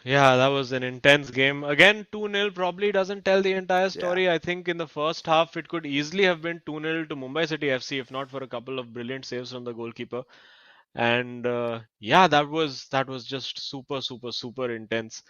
Yeah, that was an intense game. Again, 2-0 probably doesn't tell the entire Yeah. story. I think in the first half it could easily have been 2-0 to Mumbai City FC if not for a couple of brilliant saves from the goalkeeper. And yeah, that was just super intense.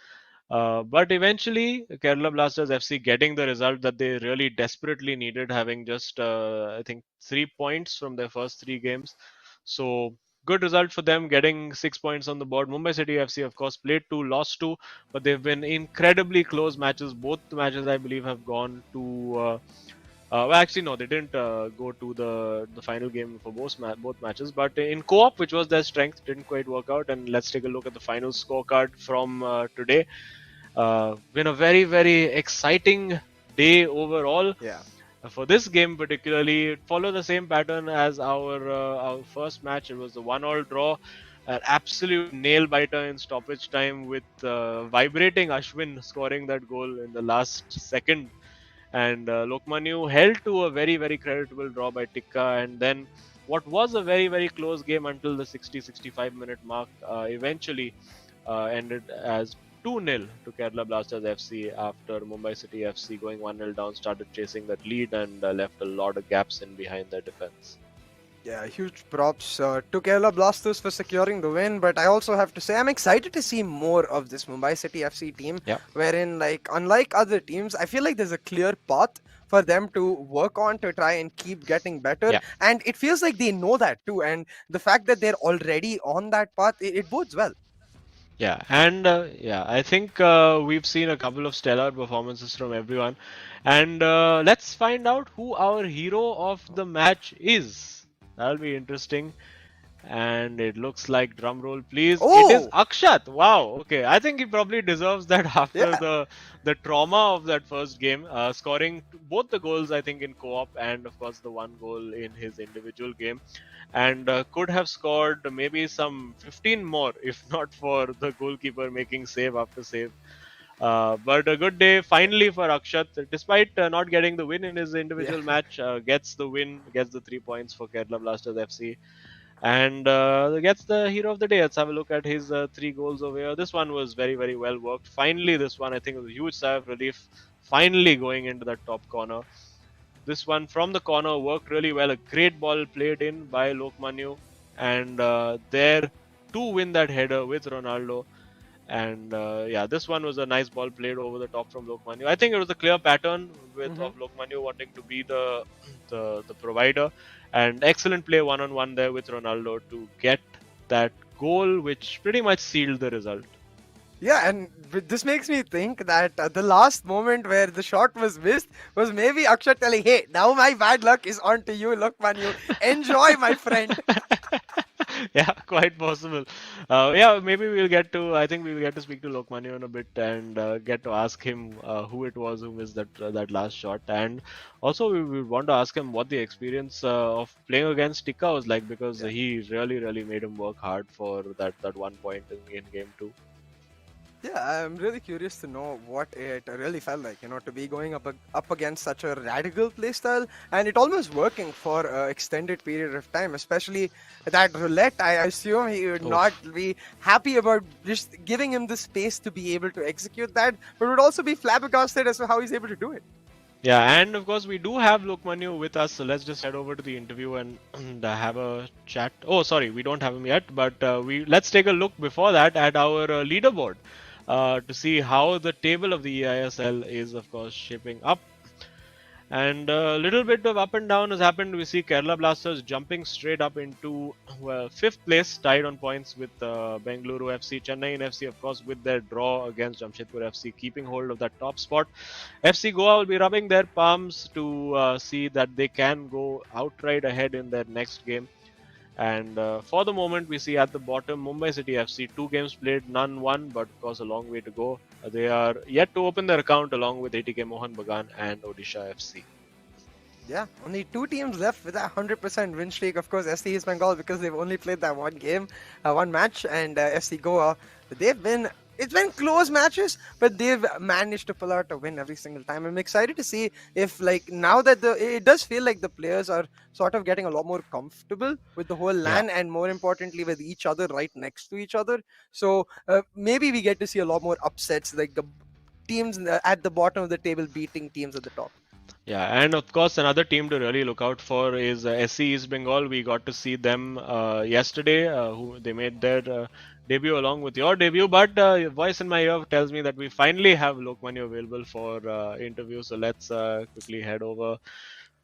But eventually, Kerala Blasters FC getting the result that they really desperately needed, having just I think 3 points from their first three games. So good result for them, getting 6 points on the board. Mumbai City FC, of course, played two, lost two, but they've been incredibly close matches. Both the matches, I believe, have gone to. Well, actually, no, they didn't go to the final game for both matches. But in co-op, which was their strength, didn't quite work out. And let's take a look at the final scorecard from today. Been a very exciting day overall. Yeah. For this game particularly, it followed the same pattern as our first match. It was a 1-all draw, an absolute nail biter in stoppage time with vibrating Ashwin scoring that goal in the last second. And Lokmanya held to a very creditable draw by Tikka, and then what was a very close game until the 60-65 minute mark eventually ended as 2-0 to Kerala Blasters FC after Mumbai City FC going 1-0 down started chasing that lead and left a lot of gaps in behind their defense. Yeah, huge props to Kerala Blasters for securing the win. But I also have to say, I'm excited to see more of this Mumbai City FC team. Yeah. Wherein, unlike other teams, I feel like there's a clear path for them to work on to try and keep getting better. Yeah. And it feels like they know that too. And the fact that they're already on that path, it bodes well. Yeah, and I think we've seen a couple of stellar performances from everyone. And let's find out who our hero of the match is. That'll be interesting. And it looks like, drum roll please, it is Akshat. Wow, okay. I think he probably deserves that after the trauma of that first game, scoring both the goals I think in co-op and of course the one goal in his individual game, and could have scored maybe some 15 more if not for the goalkeeper making save after save. But a good day finally for Akshat, despite not getting the win in his individual match, gets the win, gets the 3 points for Kerala Blasters FC, and gets the hero of the day. Let's have a look at his 3 goals over here. This one was very well worked. Finally, this one I think was a huge sigh of relief. Finally going into that top corner. This one from the corner worked really well. A great ball played in by Lokmanya, and there to win that header with Ronaldo. And this one was a nice ball played over the top from Lokmanya. I think it was a clear pattern of Lokmanya wanting to be the provider, and excellent play one-on-one there with Ronaldo to get that goal, which pretty much sealed the result. Yeah, and this makes me think that the last moment where the shot was missed was maybe Akshat telling, "Hey, now my bad luck is on to you, Lokmanya. Enjoy, my friend." Yeah, quite possible. Maybe I think we'll get to speak to Lokmanya in a bit and get to ask him who it was who missed that last shot. And also we want to ask him what the experience of playing against Tikka was like, because he really made him work hard for that 1 point in game 2. Yeah, I'm really curious to know what it really felt like, to be going up against such a radical playstyle, and it almost working for an extended period of time. Especially that roulette, I assume he would not Oof. be happy about just giving him the space to be able to execute that, but would also be flabbergasted as to how he's able to do it. Yeah, and of course we do have Lokmanyu with us, so let's just head over to the interview and have a chat. Oh, sorry, we don't have him yet, but let's take a look before that at our leaderboard to see how the table of the eISL is, of course, shaping up. And a little bit of up and down has happened. We see Kerala Blasters jumping straight up into fifth place, tied on points with Bengaluru FC. Chennai FC, of course, with their draw against Jamshedpur FC, keeping hold of that top spot. FC Goa will be rubbing their palms to see that they can go outright ahead in their next game. And for the moment, we see at the bottom Mumbai City FC, 2 games played, none won, but of course a long way to go. They are yet to open their account along with ATK Mohan Bagan and Odisha FC. Yeah, only 2 teams left with that 100% win streak. Of course, SC East Bengal, because they've only played that one game, one match, and FC Goa, it's been close matches, but they've managed to pull out a win every single time. I'm excited to see if, like, now that it does feel like the players are sort of getting a lot more comfortable with the whole LAN, and more importantly with each other right next to each other. So maybe we get to see a lot more upsets, like the teams at the bottom of the table beating teams at the top. Yeah, and of course, another team to really look out for is SC East Bengal. We got to see them yesterday. Who they made their debut along with your debut. But your voice in my ear tells me that we finally have Lokmanyu available for interview. So let's quickly head over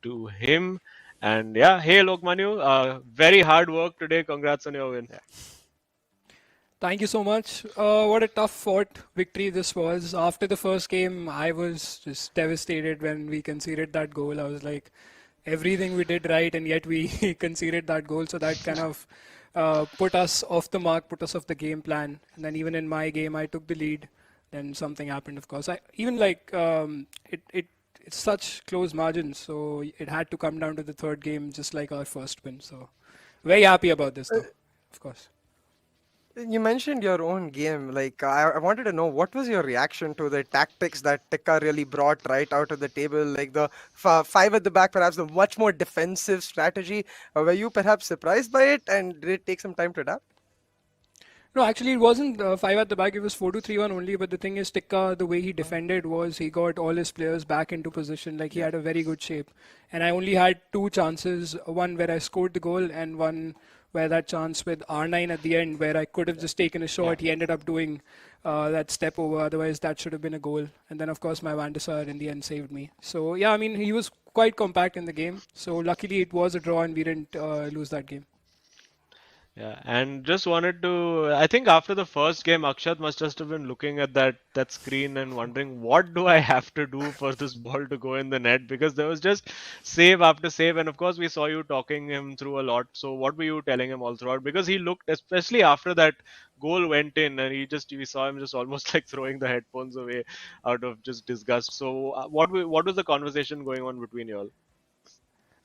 to him. And yeah, hey Lokmanyu, very hard work today. Congrats on your win. Thank you so much. What a tough fought victory this was. After the first game, I was just devastated when we conceded that goal. I was like, everything we did right, and yet we conceded that goal. So that kind of put us off the mark, put us off the game plan. And then even in my game, I took the lead. Then something happened, of course. It's such close margins, so it had to come down to the third game, just like our first win. So very happy about this, though, of course. You mentioned your own game. Like, I wanted to know, what was your reaction to the tactics that Tikka really brought right out of the table? Like the 5 at the back, perhaps the much more defensive strategy. Were you perhaps surprised by it, and did it take some time to adapt? No, actually, it wasn't 5 at the back. It was 4-2-3-1 only. But the thing is, Tikka, the way he defended was he got all his players back into position. Like, he had a very good shape. And I only had 2 chances, one where I scored the goal and one where that chance with R9 at the end, where I could have just taken a shot. He ended up doing that step over. Otherwise, that should have been a goal. And then, of course, my Van der Sar in the end saved me. So, yeah, I mean, he was quite compact in the game. So, luckily, it was a draw and we didn't lose that game. Yeah, and just wanted to, I think after the first game, Akshat must just have been looking at that screen and wondering, what do I have to do for this ball to go in the net? Because there was just save after save, and of course we saw you talking him through a lot. So what were you telling him all throughout? Because he looked, especially after that goal went in, and we saw him just almost like throwing the headphones away out of just disgust. So what was the conversation going on between you all?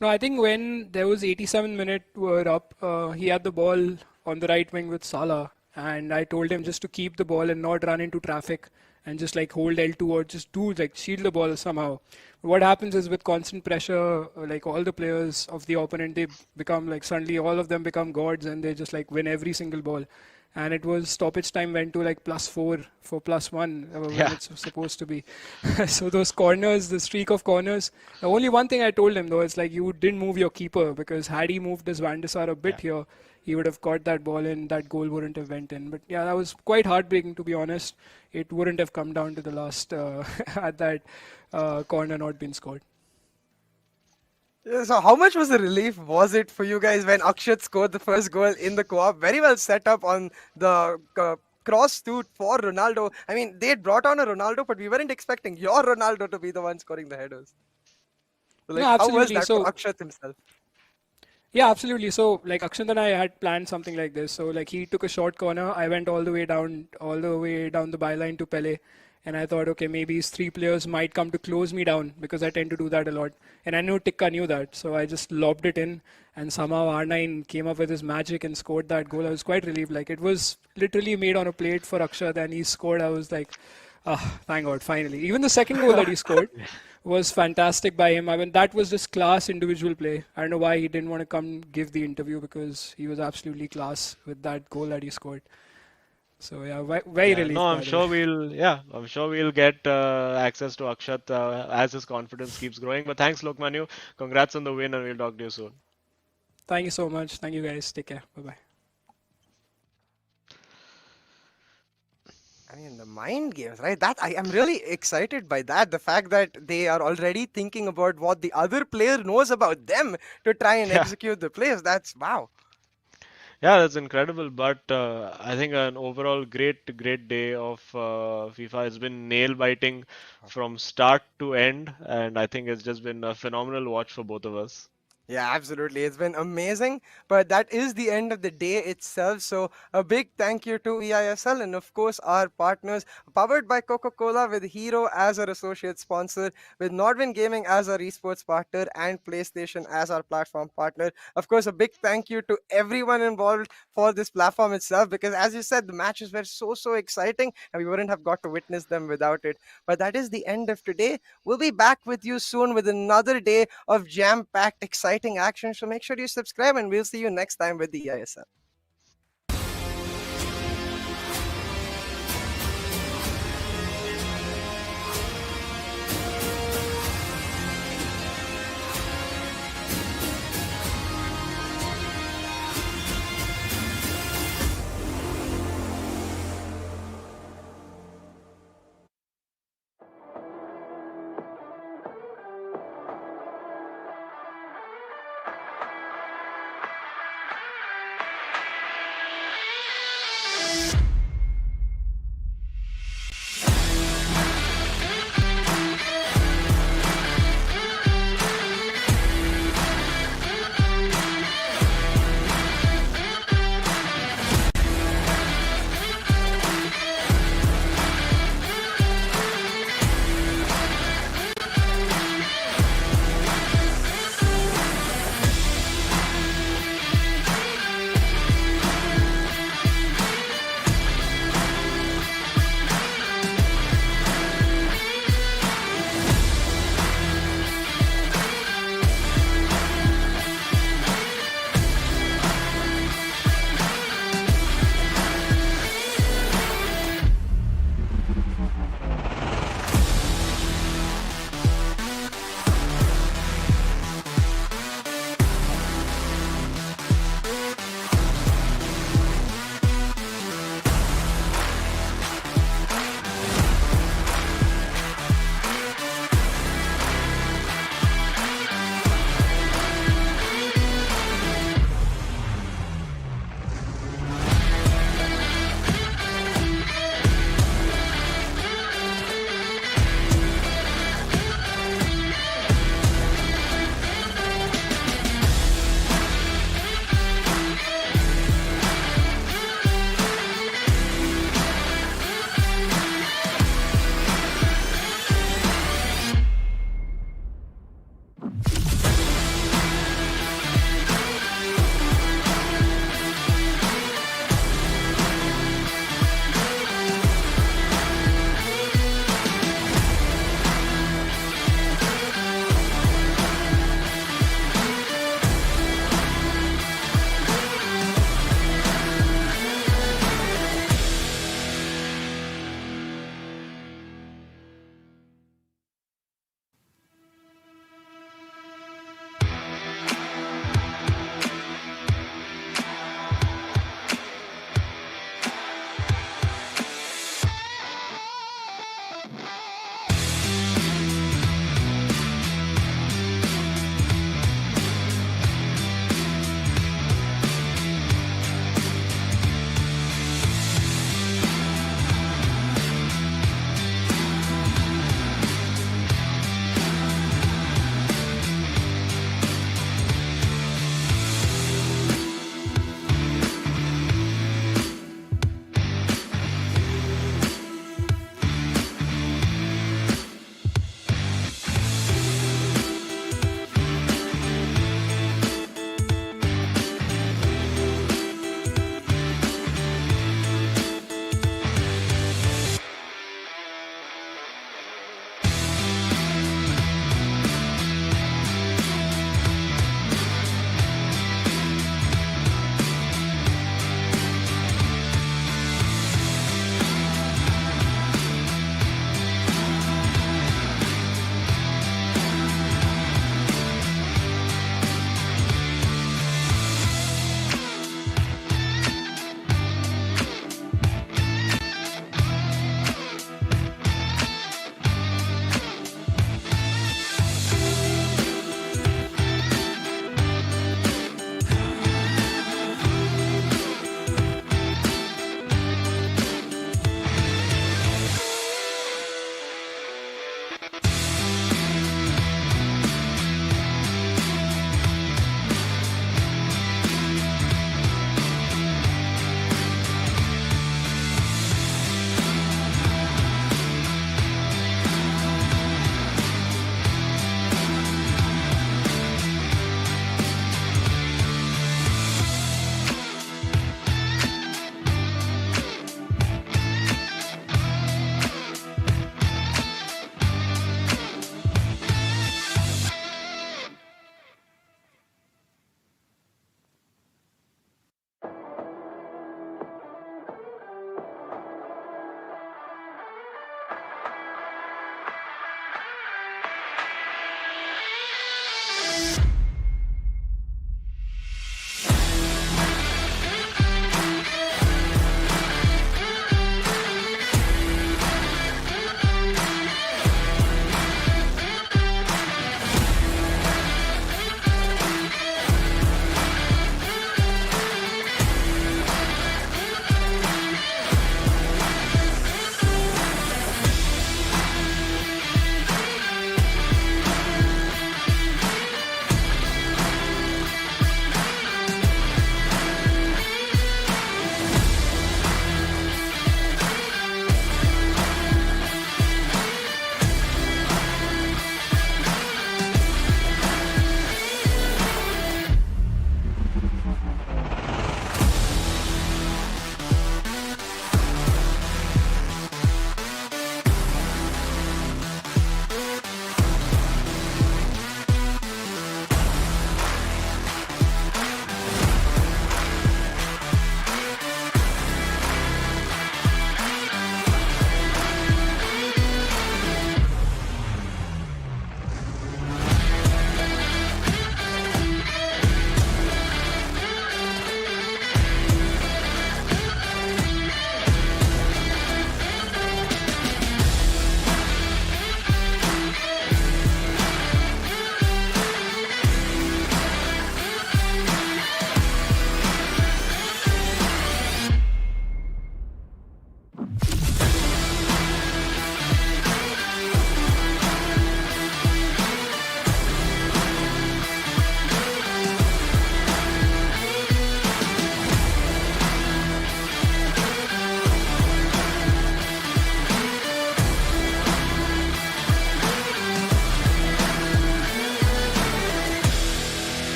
No, I think when there was 87 minutes were up, he had the ball on the right wing with Salah, and I told him just to keep the ball and not run into traffic and just like hold L2 or just do like shield the ball somehow. What happens is with constant pressure, like all the players of the opponent, they become like suddenly all of them become gods and they just like win every single ball. And it was stoppage time went to like +4 for +1 when it's supposed to be. So those corners, the streak of corners. The only one thing I told him though is like you didn't move your keeper, because had he moved his Van der Sar a bit here, he would have caught that ball and that goal wouldn't have went in. But yeah, that was quite heartbreaking, to be honest. It wouldn't have come down to the last at that corner not being scored. So how much was the relief was it for you guys when Akshat scored the first goal in the co-op? Very well set up on the cross for Ronaldo. I mean, they had brought on a Ronaldo, but we weren't expecting your Ronaldo to be the one scoring the headers. So, like, no, absolutely. How was that for Akshat himself? Yeah, absolutely. So, like Akshat and I had planned something like this. So, like he took a short corner. I went all the way down the byline to Pele, And I thought, okay, maybe these 3 players might come to close me down because I tend to do that a lot. And I knew Tikka knew that. So I just lobbed it in. And somehow R9 came up with his magic and scored that goal. I was quite relieved. Like, it was literally made on a plate for Akshat and he scored. I was like, ah, thank God, finally. Even the second goal that he scored was fantastic by him. I mean, that was just class individual play. I don't know why he didn't want to come give the interview because he was absolutely class with that goal that he scored. So yeah, very Yeah, relieved. no, by I'm the sure way. I'm sure we'll get access to Akshat as his confidence keeps growing. But thanks, Lokmanu. Congrats on the win, and we'll talk to you soon. Thank you so much. Thank you guys. Take care. Bye bye. I mean, the mind games, right? That I am really excited by that. The fact that they are already thinking about what the other player knows about them to try and Yeah. execute the plays. That's wow. Yeah, that's incredible. But I think an overall great day of FIFA. It's been nail biting from start to end, and I think it's just been a phenomenal watch for both of us. Yeah, absolutely. It's been amazing. But that is the end of the day itself. So, a big thank you to eISL and, of course, our partners, powered by Coca Cola, with Hero as our associate sponsor, with Nodwin Gaming as our esports partner, and PlayStation as our platform partner. Of course, a big thank you to everyone involved for this platform itself, because, as you said, the matches were so exciting and we wouldn't have got to witness them without it. But that is the end of today. We'll be back with you soon with another day of jam packed, exciting action. So make sure you subscribe, and we'll see you next time with the eISL.